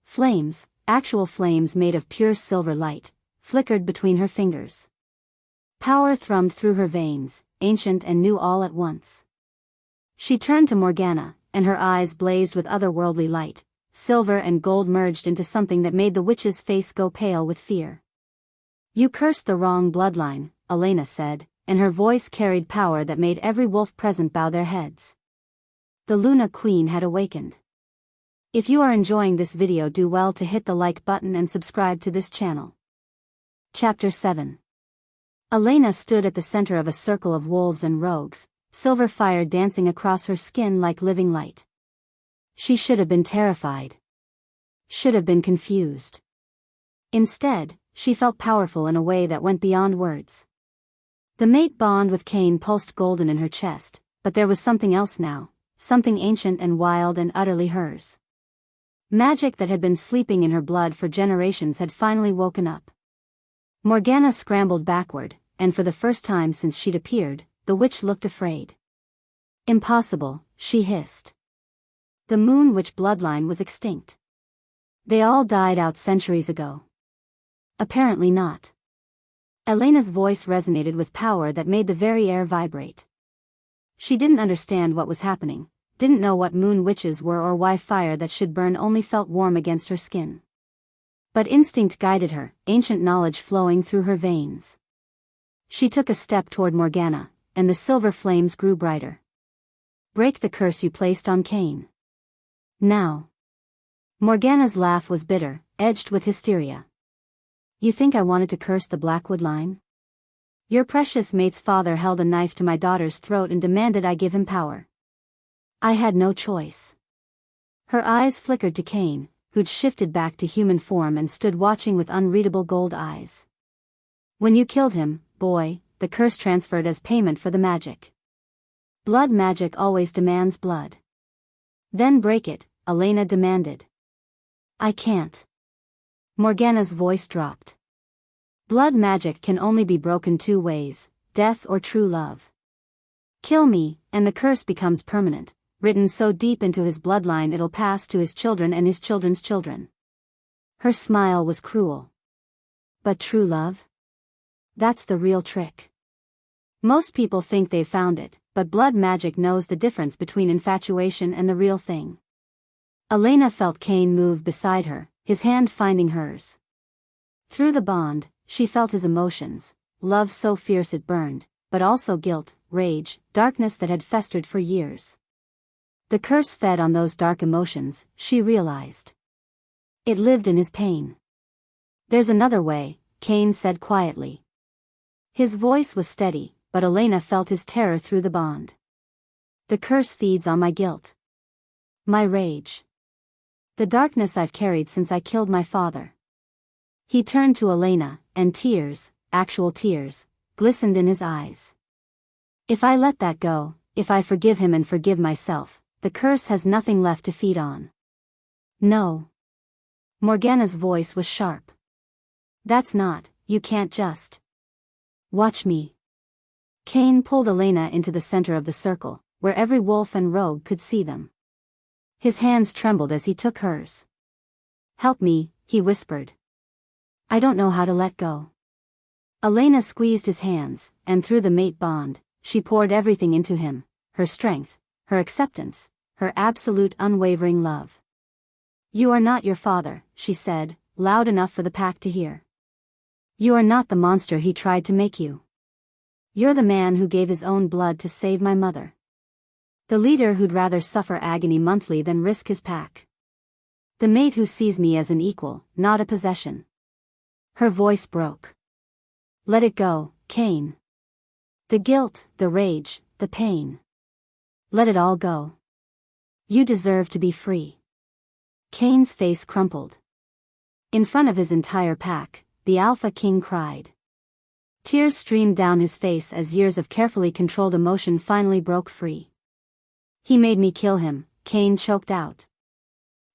Flames, actual flames made of pure silver light, flickered between her fingers. Power thrummed through her veins, ancient and new all at once. She turned to Morgana, and her eyes blazed with otherworldly light. Silver and gold merged into something that made the witch's face go pale with fear. "You cursed the wrong bloodline," Elena said, and her voice carried power that made every wolf present bow their heads. The Luna Queen had awakened. If you are enjoying this video, do well to hit the like button and subscribe to this channel. Chapter 7. Elena stood at the center of a circle of wolves and rogues, silver fire dancing across her skin like living light. She should have been terrified. Should have been confused. Instead, she felt powerful in a way that went beyond words. The mate bond with Cain pulsed golden in her chest, but there was something else now, something ancient and wild and utterly hers. Magic that had been sleeping in her blood for generations had finally woken up. Morgana scrambled backward, and for the first time since she'd appeared, the witch looked afraid. "Impossible," she hissed. The Moon Witch bloodline was extinct. They all died out centuries ago. Apparently not. Elena's voice resonated with power that made the very air vibrate. She didn't understand what was happening, didn't know what moon witches were or why fire that should burn only felt warm against her skin. But instinct guided her, ancient knowledge flowing through her veins. She took a step toward Morgana, and the silver flames grew brighter. "Break the curse you placed on Cain. Now." Morgana's laugh was bitter, edged with hysteria. "You think I wanted to curse the Blackwood line? Your precious mate's father held a knife to my daughter's throat and demanded I give him power. I had no choice." Her eyes flickered to Cain, who'd shifted back to human form and stood watching with unreadable gold eyes. "When you killed him, boy, the curse transferred as payment for the magic. Blood magic always demands blood." "Then break it," Elena demanded. "I can't." Morgana's voice dropped. Blood magic can only be broken two ways, death or true love. Kill me, and the curse becomes permanent, written so deep into his bloodline it'll pass to his children and his children's children. Her smile was cruel. But true love? That's the real trick. Most people think they've found it, but blood magic knows the difference between infatuation and the real thing. Elena felt Cain move beside her, his hand finding hers. Through the bond, she felt his emotions, love so fierce it burned, but also guilt, rage, darkness that had festered for years. The curse fed on those dark emotions, she realized. It lived in his pain. There's another way, Cain said quietly. His voice was steady, but Elena felt his terror through the bond. The curse feeds on my guilt. My rage. The darkness I've carried since I killed my father. He turned to Elena, and tears, actual tears, glistened in his eyes. If I let that go, if I forgive him and forgive myself, the curse has nothing left to feed on. No. Morgana's voice was sharp. That's not, you can't just. Watch me. Cain pulled Elena into the center of the circle, where every wolf and rogue could see them. His hands trembled as he took hers. Help me, he whispered. I don't know how to let go. Elena squeezed his hands, and through the mate bond, she poured everything into him, her strength, her acceptance, her absolute unwavering love. You are not your father, she said, loud enough for the pack to hear. You are not the monster he tried to make you. You're the man who gave his own blood to save my mother. The leader who'd rather suffer agony monthly than risk his pack. The mate who sees me as an equal, not a possession. Her voice broke. Let it go, Cain. The guilt, the rage, the pain. Let it all go. You deserve to be free. Cain's face crumpled. In front of his entire pack, the Alpha King cried. Tears streamed down his face as years of carefully controlled emotion finally broke free. He made me kill him, Cain choked out.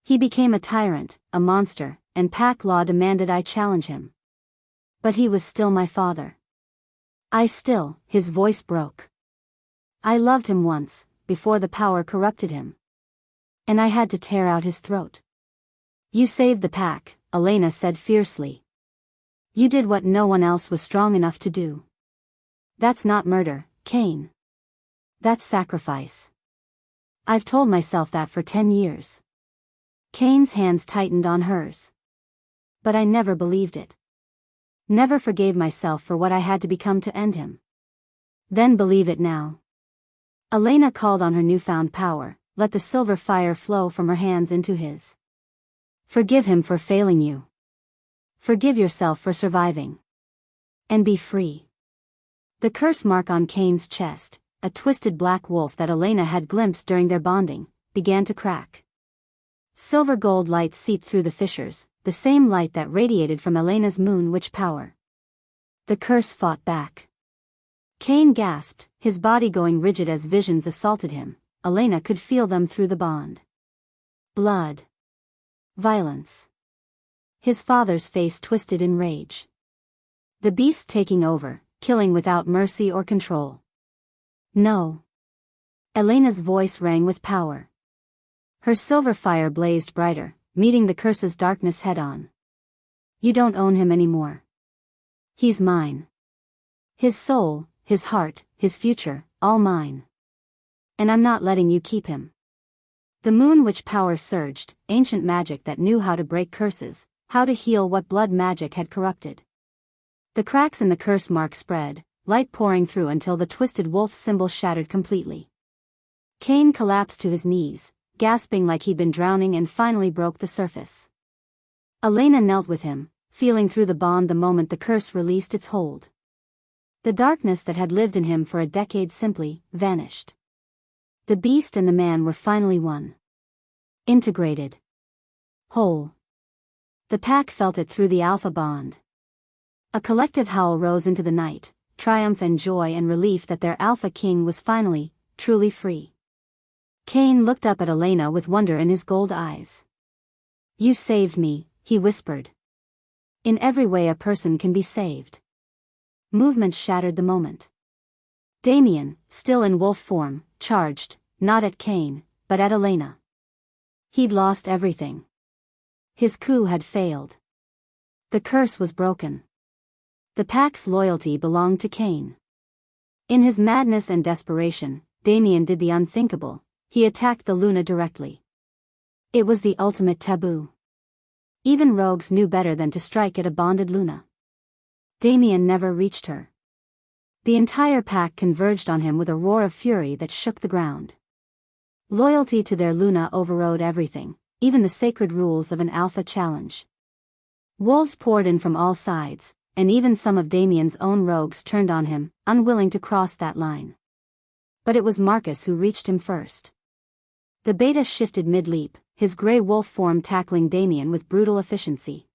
He became a tyrant, a monster, and pack law demanded I challenge him. But he was still my father. His voice broke. I loved him once, before the power corrupted him. And I had to tear out his throat. You saved the pack, Elena said fiercely. You did what no one else was strong enough to do. That's not murder, Cain. That's sacrifice. I've told myself that for 10 years. Cain's hands tightened on hers. But I never believed it. Never forgave myself for what I had to become to end him. Then believe it now. Elena called on her newfound power, let the silver fire flow from her hands into his. Forgive him for failing you. Forgive yourself for surviving. And be free. The curse mark on Cain's chest, a twisted black wolf that Elena had glimpsed during their bonding, began to crack. Silver gold light seeped through the fissures, the same light that radiated from Elena's moon witch power. The curse fought back. Cain gasped, his body going rigid as visions assaulted him. Elena could feel them through the bond. Blood. Violence. His father's face twisted in rage. The beast taking over, killing without mercy or control. No. Elena's voice rang with power. Her silver fire blazed brighter, meeting the curse's darkness head-on. You don't own him anymore. He's mine. His soul, his heart, his future, all mine. And I'm not letting you keep him. The moon witch power surged, ancient magic that knew how to break curses, how to heal what blood magic had corrupted. The cracks in the curse mark spread, light pouring through until the twisted wolf symbol shattered completely. Cain collapsed to his knees, gasping like he'd been drowning, and finally broke the surface. Elena knelt with him, feeling through the bond the moment the curse released its hold. The darkness that had lived in him for a decade simply vanished. The beast and the man were finally one. Integrated. Whole. The pack felt it through the alpha bond. A collective howl rose into the night, triumph and joy and relief that their alpha king was finally, truly free. Cain looked up at Elena with wonder in his gold eyes. You saved me, he whispered. In every way a person can be saved. Movement shattered the moment. Damien, still in wolf form, charged, not at Cain, but at Elena. He'd lost everything. His coup had failed. The curse was broken. The pack's loyalty belonged to Cain. In his madness and desperation, Damien did the unthinkable. He attacked the Luna directly. It was the ultimate taboo. Even rogues knew better than to strike at a bonded Luna. Damien never reached her. The entire pack converged on him with a roar of fury that shook the ground. Loyalty to their Luna overrode everything, even the sacred rules of an alpha challenge. Wolves poured in from all sides, and even some of Damien's own rogues turned on him, unwilling to cross that line. But it was Marcus who reached him first. The beta shifted mid-leap, his grey wolf form tackling Damien with brutal efficiency.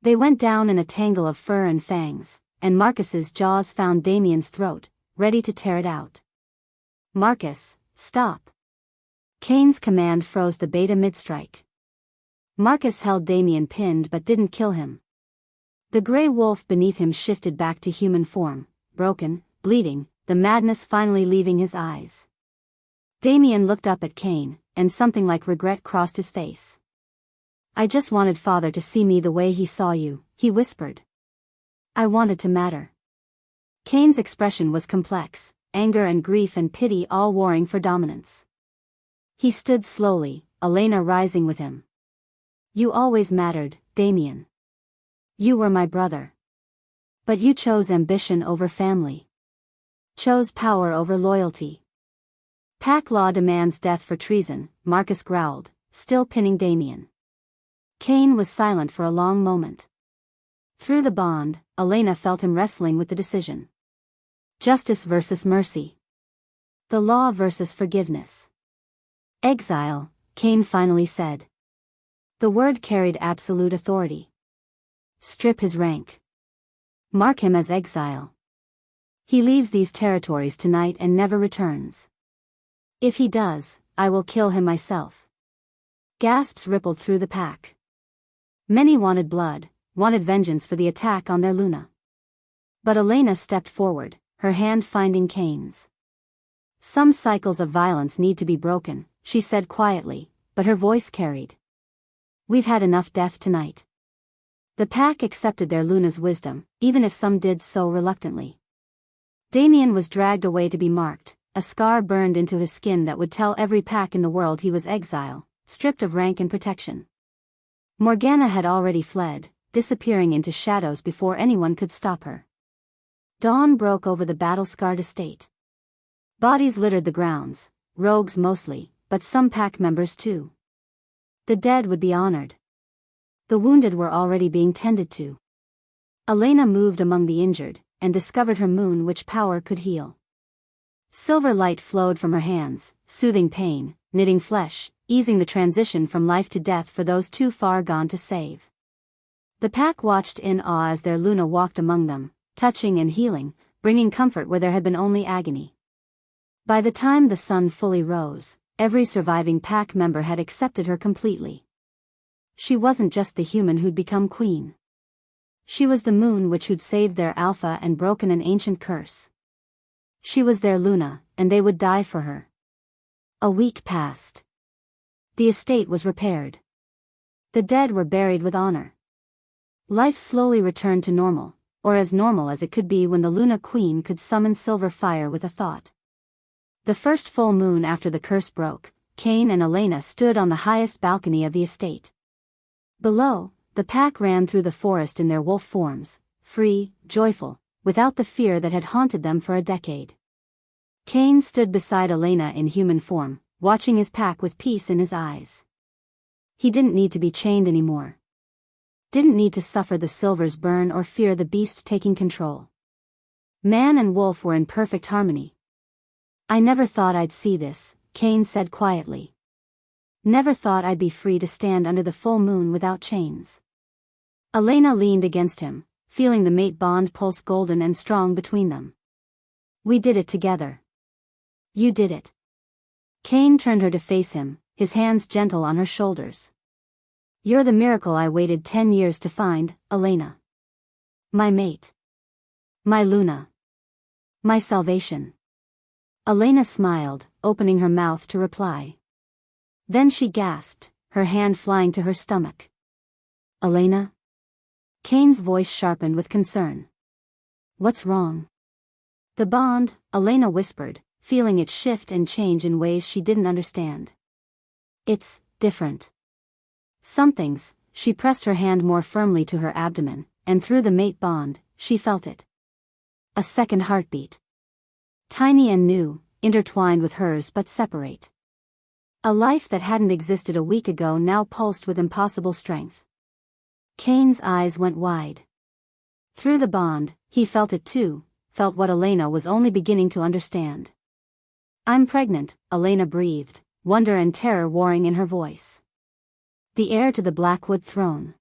They went down in a tangle of fur and fangs, and Marcus's jaws found Damien's throat, ready to tear it out. "Marcus, stop." Cain's command froze the beta mid-strike. Marcus held Damien pinned but didn't kill him. The grey wolf beneath him shifted back to human form, broken, bleeding, the madness finally leaving his eyes. Damien looked up at Cain, and something like regret crossed his face. "I just wanted Father to see me the way he saw you," he whispered. "I wanted to matter." Cain's expression was complex, anger and grief and pity all warring for dominance. He stood slowly, Elena rising with him. "You always mattered, Damien. You were my brother. But you chose ambition over family. Chose power over loyalty. Pack law demands death for treason," Marcus growled, still pinning Damien. Cain was silent for a long moment. Through the bond, Elena felt him wrestling with the decision. Justice versus mercy. The law versus forgiveness. "Exile," Cain finally said. The word carried absolute authority. "Strip his rank. Mark him as exile. He leaves these territories tonight and never returns. If he does, I will kill him myself." Gasps rippled through the pack. Many wanted blood, wanted vengeance for the attack on their Luna. But Elena stepped forward, her hand finding Cain's. "Some cycles of violence need to be broken," she said quietly, but her voice carried. "We've had enough death tonight." The pack accepted their Luna's wisdom, even if some did so reluctantly. Damien was dragged away to be marked, a scar burned into his skin that would tell every pack in the world he was exile, stripped of rank and protection. Morgana had already fled, disappearing into shadows before anyone could stop her. Dawn broke over the battle-scarred estate. Bodies littered the grounds, rogues mostly, but some pack members too. The dead would be honored. The wounded were already being tended to. Elena moved among the injured, and discovered her moon which power could heal. Silver light flowed from her hands, soothing pain, knitting flesh, easing the transition from life to death for those too far gone to save. The pack watched in awe as their Luna walked among them, touching and healing, bringing comfort where there had been only agony. By the time the sun fully rose, every surviving pack member had accepted her completely. She wasn't just the human who'd become queen. She was the moon which who'd saved their alpha and broken an ancient curse. She was their Luna, and they would die for her. A week passed. The estate was repaired. The dead were buried with honor. Life slowly returned to normal, or as normal as it could be when the Luna Queen could summon silver fire with a thought. The first full moon after the curse broke, Cain and Elena stood on the highest balcony of the estate. Below, the pack ran through the forest in their wolf forms, free, joyful, without the fear that had haunted them for a decade. Cain stood beside Elena in human form, watching his pack with peace in his eyes. He didn't need to be chained anymore. Didn't need to suffer the silver's burn or fear the beast taking control. Man and wolf were in perfect harmony. "I never thought I'd see this," Cain said quietly. "Never thought I'd be free to stand under the full moon without chains." Elena leaned against him, feeling the mate bond pulse golden and strong between them. "We did it together. You did it." Cain turned her to face him, his hands gentle on her shoulders. You're the miracle I waited 10 years to find, Elena. My mate. My Luna. My salvation. Elena smiled, opening her mouth to reply. Then she gasped, her hand flying to her stomach. Elena? Kane's voice sharpened with concern. What's wrong? The bond, Elena whispered, feeling it shift and change in ways she didn't understand. It's different. Something's, she pressed her hand more firmly to her abdomen, and through the mate bond, she felt it. A second heartbeat. Tiny and new, intertwined with hers but separate. A life that hadn't existed a week ago now pulsed with impossible strength. Kane's eyes went wide. Through the bond, he felt it too, felt what Elena was only beginning to understand. I'm pregnant, Elena breathed, wonder and terror warring in her voice. The heir to the Blackwood throne.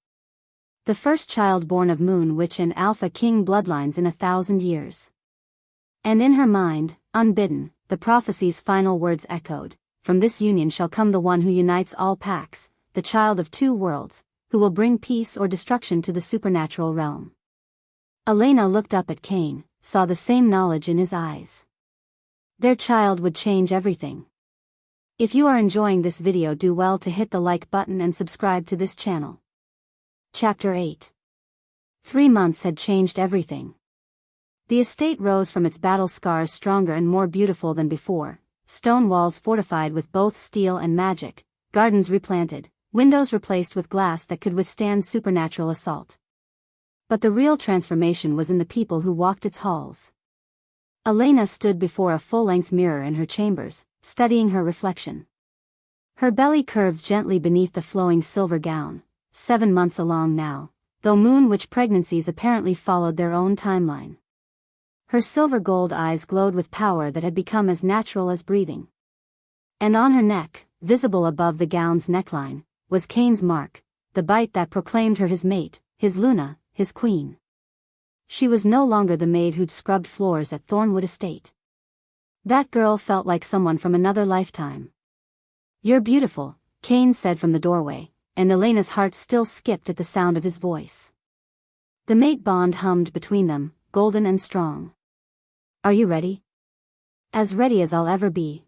The first child born of Moon Witch and Alpha King bloodlines in 1,000 years. And in her mind, unbidden, the prophecy's final words echoed, from this union shall come the one who unites all packs, the child of two worlds, who will bring peace or destruction to the supernatural realm. Elena looked up at Kane, saw the same knowledge in his eyes. Their child would change everything. If you are enjoying this video, do well to hit the like button and subscribe to this channel. Chapter 8. 3 months had changed everything. The estate rose from its battle scars stronger and more beautiful than before, stone walls fortified with both steel and magic, gardens replanted, windows replaced with glass that could withstand supernatural assault. But the real transformation was in the people who walked its halls. Elena stood before a full-length mirror in her chambers, studying her reflection. Her belly curved gently beneath the flowing silver gown, 7 months along now, though Moon Witch pregnancies apparently followed their own timeline. Her silver-gold eyes glowed with power that had become as natural as breathing. And on her neck, visible above the gown's neckline, was Kane's mark, the bite that proclaimed her his mate, his Luna, his queen. She was no longer the maid who'd scrubbed floors at Thornwood Estate. That girl felt like someone from another lifetime. You're beautiful, Kane said from the doorway, and Elena's heart still skipped at the sound of his voice. The mate bond hummed between them, golden and strong. Are you ready? As ready as I'll ever be.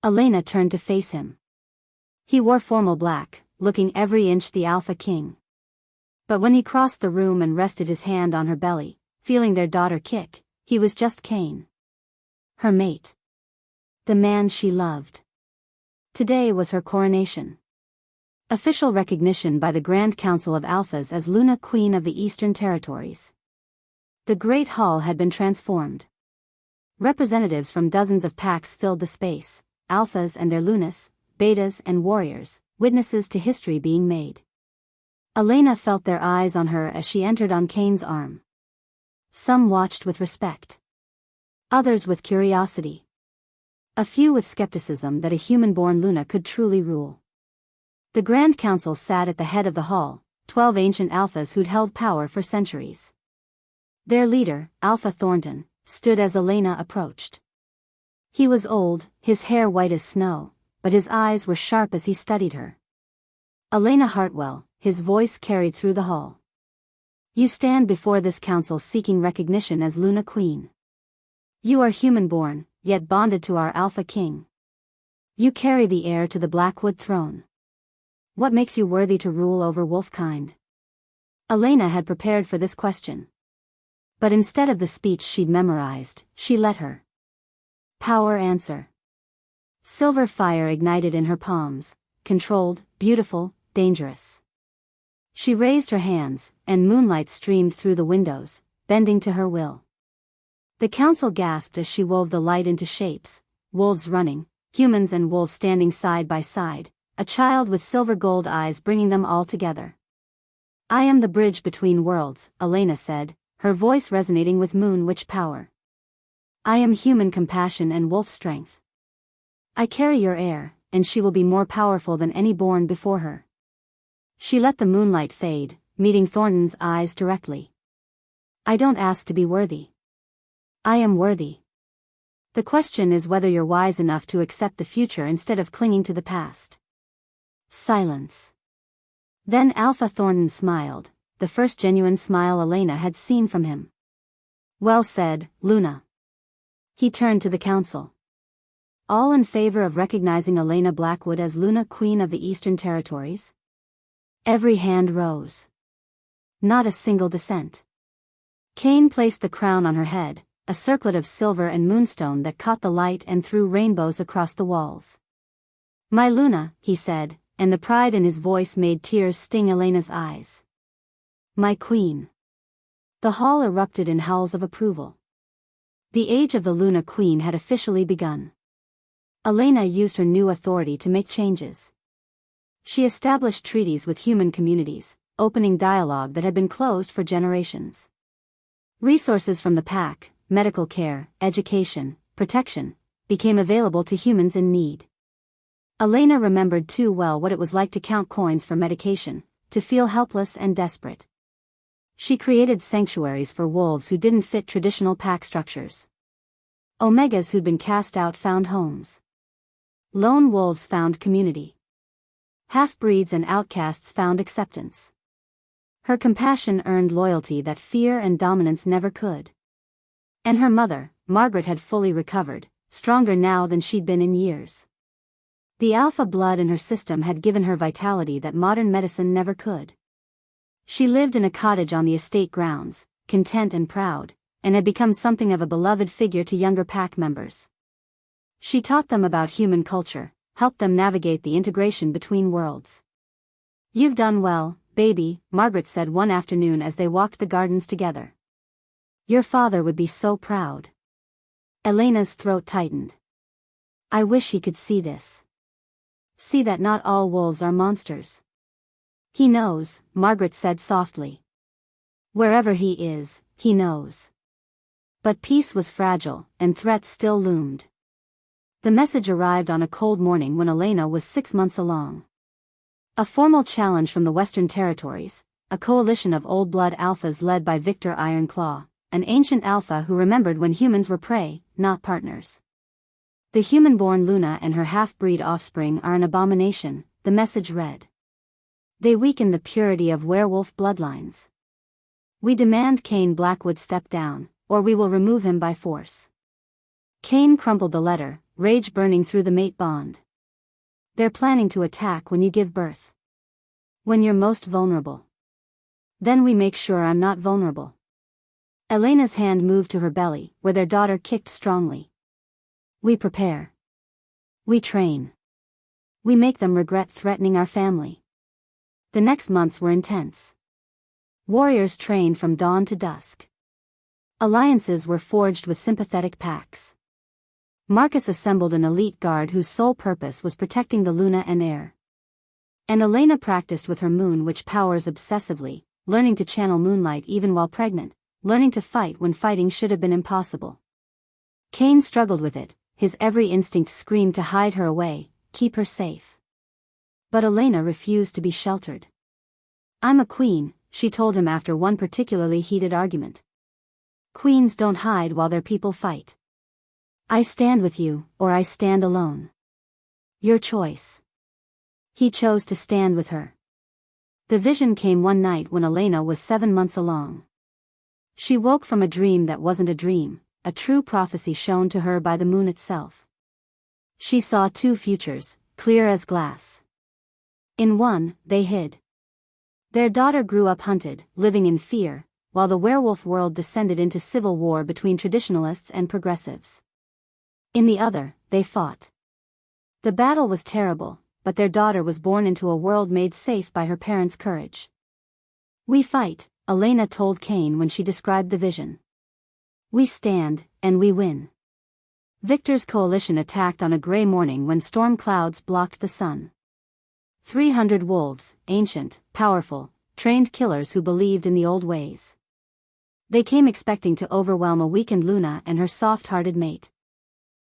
Elena turned to face him. He wore formal black, looking every inch the Alpha King. But when he crossed the room and rested his hand on her belly, feeling their daughter kick, he was just Kane. Her mate. The man she loved. Today was her coronation. Official recognition by the Grand Council of Alphas as Luna Queen of the Eastern Territories. The Great Hall had been transformed. Representatives from dozens of packs filled the space, Alphas and their Lunas, Betas and Warriors, witnesses to history being made. Elena felt their eyes on her as she entered on Kane's arm. Some watched with respect. Others with curiosity. A few with skepticism that a human-born Luna could truly rule. The Grand Council sat at the head of the hall, 12 ancient Alphas who'd held power for centuries. Their leader, Alpha Thornton, stood as Elena approached. He was old, his hair white as snow, but his eyes were sharp as he studied her. Elena Hartwell, his voice carried through the hall. You stand before this council seeking recognition as Luna Queen. You are human-born, yet bonded to our Alpha King. You carry the heir to the Blackwood throne. What makes you worthy to rule over wolfkind? Elena had prepared for this question. But instead of the speech she'd memorized, she let her power answer. Silver fire ignited in her palms, controlled, beautiful, dangerous. She raised her hands, and moonlight streamed through the windows, bending to her will. The council gasped as she wove the light into shapes, wolves running, humans and wolves standing side by side, a child with silver gold eyes bringing them all together. I am the bridge between worlds, Elena said, her voice resonating with Moon Witch power. I am human compassion and wolf strength. I carry your heir, and she will be more powerful than any born before her. She let the moonlight fade, meeting Thornton's eyes directly. I don't ask to be worthy. I am worthy. The question is whether you're wise enough to accept the future instead of clinging to the past. Silence. Then Alpha Thornton smiled, the first genuine smile Elena had seen from him. Well said, Luna. He turned to the council. All in favor of recognizing Elena Blackwood as Luna, Queen of the Eastern Territories? Every hand rose. Not a single dissent. Cain placed the crown on her head, a circlet of silver and moonstone that caught the light and threw rainbows across the walls. My Luna, he said, and the pride in his voice made tears sting Elena's eyes. My queen. The hall erupted in howls of approval. The age of the Luna Queen had officially begun. Elena used her new authority to make changes. She established treaties with human communities, opening dialogue that had been closed for generations. Resources from the pack, medical care, education, protection, became available to humans in need. Elena remembered too well what it was like to count coins for medication, to feel helpless and desperate. She created sanctuaries for wolves who didn't fit traditional pack structures. Omegas who'd been cast out found homes. Lone wolves found community. Half-breeds and outcasts found acceptance. Her compassion earned loyalty that fear and dominance never could. And her mother, Margaret, had fully recovered, stronger now than she'd been in years. The alpha blood in her system had given her vitality that modern medicine never could. She lived in a cottage on the estate grounds, content and proud, and had become something of a beloved figure to younger pack members. She taught them about human culture, helped them navigate the integration between worlds. You've done well, baby, Margaret said one afternoon as they walked the gardens together. Your father would be so proud. Elena's throat tightened. I wish he could see this. See that not all wolves are monsters. He knows, Margaret said softly. Wherever he is, he knows. But peace was fragile, and threats still loomed. The message arrived on a cold morning when Elena was 6 months along. A formal challenge from the Western Territories, a coalition of old-blood alphas led by Victor Ironclaw, an ancient alpha who remembered when humans were prey, not partners. The human-born Luna and her half-breed offspring are an abomination, the message read. They weaken the purity of werewolf bloodlines. We demand Cain Blackwood step down, or we will remove him by force. Cain crumpled the letter, rage burning through the mate bond. They're planning to attack when you give birth. When you're most vulnerable. Then we make sure I'm not vulnerable. Elena's hand moved to her belly, where their daughter kicked strongly. We prepare. We train. We make them regret threatening our family. The next months were intense. Warriors trained from dawn to dusk. Alliances were forged with sympathetic packs. Marcus assembled an elite guard whose sole purpose was protecting the Luna and heir. And Elena practiced with her moon witch powers obsessively, learning to channel moonlight even while pregnant, learning to fight when fighting should have been impossible. Cain struggled with it, his every instinct screamed to hide her away, keep her safe. But Elena refused to be sheltered. I'm a queen, she told him after one particularly heated argument. Queens don't hide while their people fight. I stand with you, or I stand alone. Your choice. He chose to stand with her. The vision came one night when Elena was 7 months along. She woke from a dream that wasn't a dream, a true prophecy shown to her by the moon itself. She saw 2 futures, clear as glass. In one, they hid. Their daughter grew up hunted, living in fear, while the werewolf world descended into civil war between traditionalists and progressives. In the other, they fought. The battle was terrible, but their daughter was born into a world made safe by her parents' courage. We fight, Elena told Cain when she described the vision. We stand, and we win. Victor's coalition attacked on a gray morning when storm clouds blocked the sun. 300 wolves, ancient, powerful, trained killers who believed in the old ways. They came expecting to overwhelm a weakened Luna and her soft-hearted mate.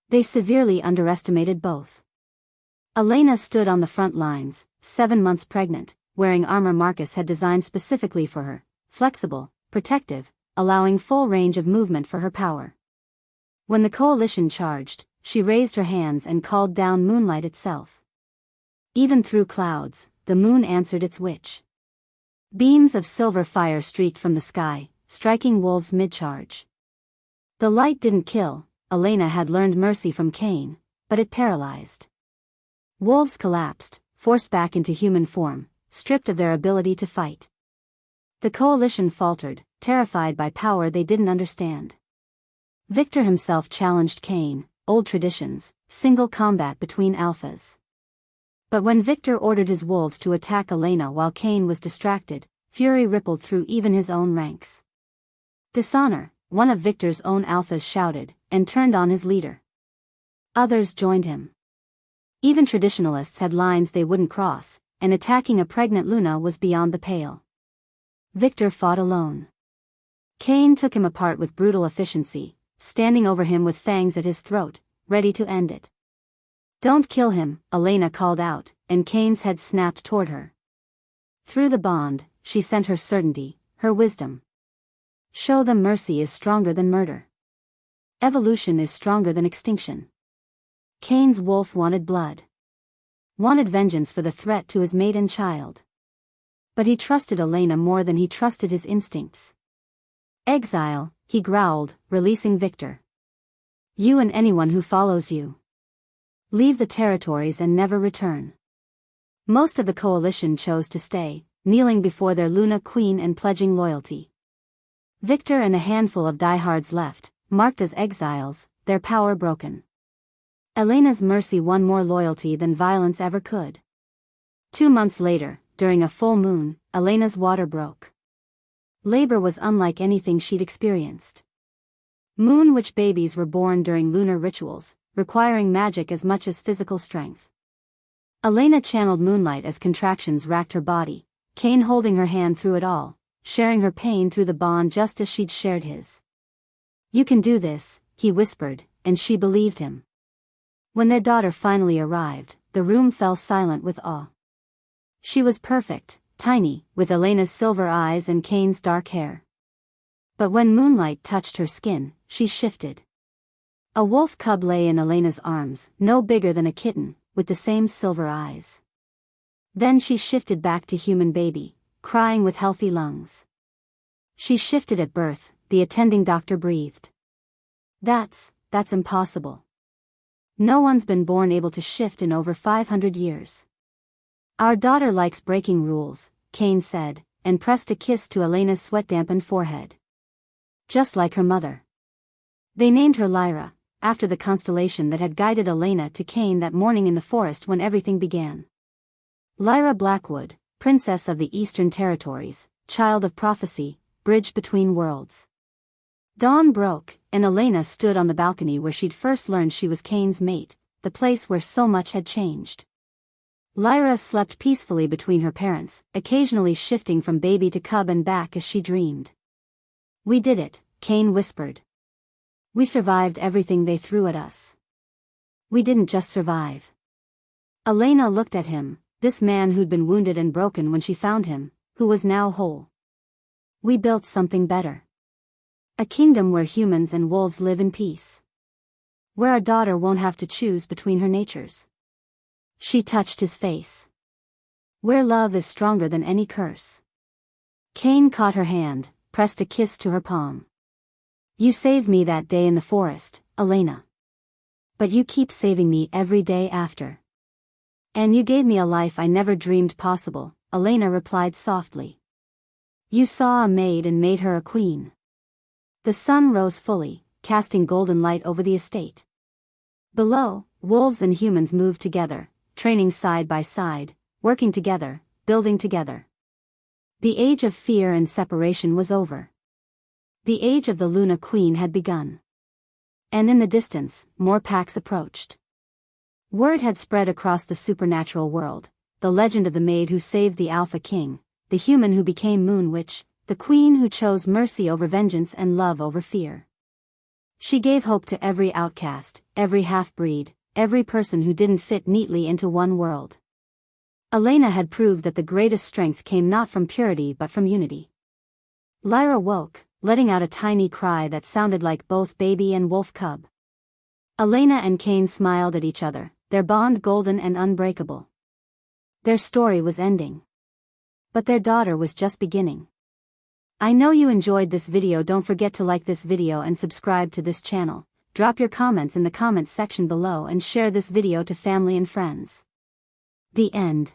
They severely underestimated both. Elena stood on the front lines, 7 months pregnant, wearing armor Marcus had designed specifically for her, flexible, protective, allowing full range of movement for her power. When the coalition charged, she raised her hands and called down moonlight itself. Even through clouds, the moon answered its witch. Beams of silver fire streaked from the sky, striking wolves mid-charge. The light didn't kill, Elena had learned mercy from Cain, but it paralyzed. Wolves collapsed, forced back into human form, stripped of their ability to fight. The coalition faltered, terrified by power they didn't understand. Victor himself challenged Cain, old traditions, single combat between alphas. But when Victor ordered his wolves to attack Elena while Cain was distracted, fury rippled through even his own ranks. Dishonor, one of Victor's own alphas shouted, and turned on his leader. Others joined him. Even traditionalists had lines they wouldn't cross, and attacking a pregnant Luna was beyond the pale. Victor fought alone. Cain took him apart with brutal efficiency, standing over him with fangs at his throat, ready to end it. "Don't kill him," Elena called out, and Cain's head snapped toward her. Through the bond, she sent her certainty, her wisdom. Show them mercy is stronger than murder. Evolution is stronger than extinction. Cain's wolf wanted blood. Wanted vengeance for the threat to his mate and child. But he trusted Elena more than he trusted his instincts. "Exile," he growled, releasing Victor. "You and anyone who follows you. Leave the territories and never return." Most of the coalition chose to stay, kneeling before their Luna queen and pledging loyalty. Victor and a handful of diehards left, marked as exiles, their power broken. Elena's mercy won more loyalty than violence ever could. 2 months later, during a full moon, Elena's water broke. Labor was unlike anything she'd experienced. Moon witch babies were born during lunar rituals, requiring magic as much as physical strength. Elena channeled moonlight as contractions racked her body, Cain holding her hand through it all, sharing her pain through the bond just as she'd shared his. "You can do this," he whispered, and she believed him. When their daughter finally arrived, the room fell silent with awe. She was perfect, tiny, with Elena's silver eyes and Cain's dark hair. But when moonlight touched her skin, she shifted. A wolf cub lay in Elena's arms, no bigger than a kitten, with the same silver eyes. Then she shifted back to human baby, crying with healthy lungs. She shifted at birth, the attending doctor breathed. That's impossible. No one's been born able to shift in over 500 years. "Our daughter likes breaking rules," Cain said, and pressed a kiss to Elena's sweat-dampened forehead. Just like her mother. They named her Lyra, after the constellation that had guided Elena to Cain that morning in the forest when everything began. Lyra Blackwood, princess of the Eastern Territories, child of prophecy, bridge between worlds. Dawn broke, and Elena stood on the balcony where she'd first learned she was Cain's mate, the place where so much had changed. Lyra slept peacefully between her parents, occasionally shifting from baby to cub and back as she dreamed. "We did it," Cain whispered. "We survived everything they threw at us. We didn't just survive." Elena looked at him, this man who'd been wounded and broken when she found him, who was now whole. "We built something better. A kingdom where humans and wolves live in peace. Where our daughter won't have to choose between her natures." She touched his face. "Where love is stronger than any curse." Cain caught her hand, pressed a kiss to her palm. "You saved me that day in the forest, Elena. But you keep saving me every day after. And you gave me a life I never dreamed possible," Elena replied softly. "You saw a maid and made her a queen." The sun rose fully, casting golden light over the estate. Below, wolves and humans moved together, training side by side, working together, building together. The age of fear and separation was over. The age of the Luna Queen had begun. And in the distance, more packs approached. Word had spread across the supernatural world, the legend of the maid who saved the Alpha King, the human who became Moon Witch, the queen who chose mercy over vengeance and love over fear. She gave hope to every outcast, every half-breed, every person who didn't fit neatly into one world. Elena had proved that the greatest strength came not from purity but from unity. Lyra woke, letting out a tiny cry that sounded like both baby and wolf cub. Elena and Cain smiled at each other, their bond golden and unbreakable. Their story was ending. But their daughter was just beginning. I know you enjoyed this video. Don't forget to like this video and subscribe to this channel. Drop your comments in the comments section below and share this video to family and friends. The end.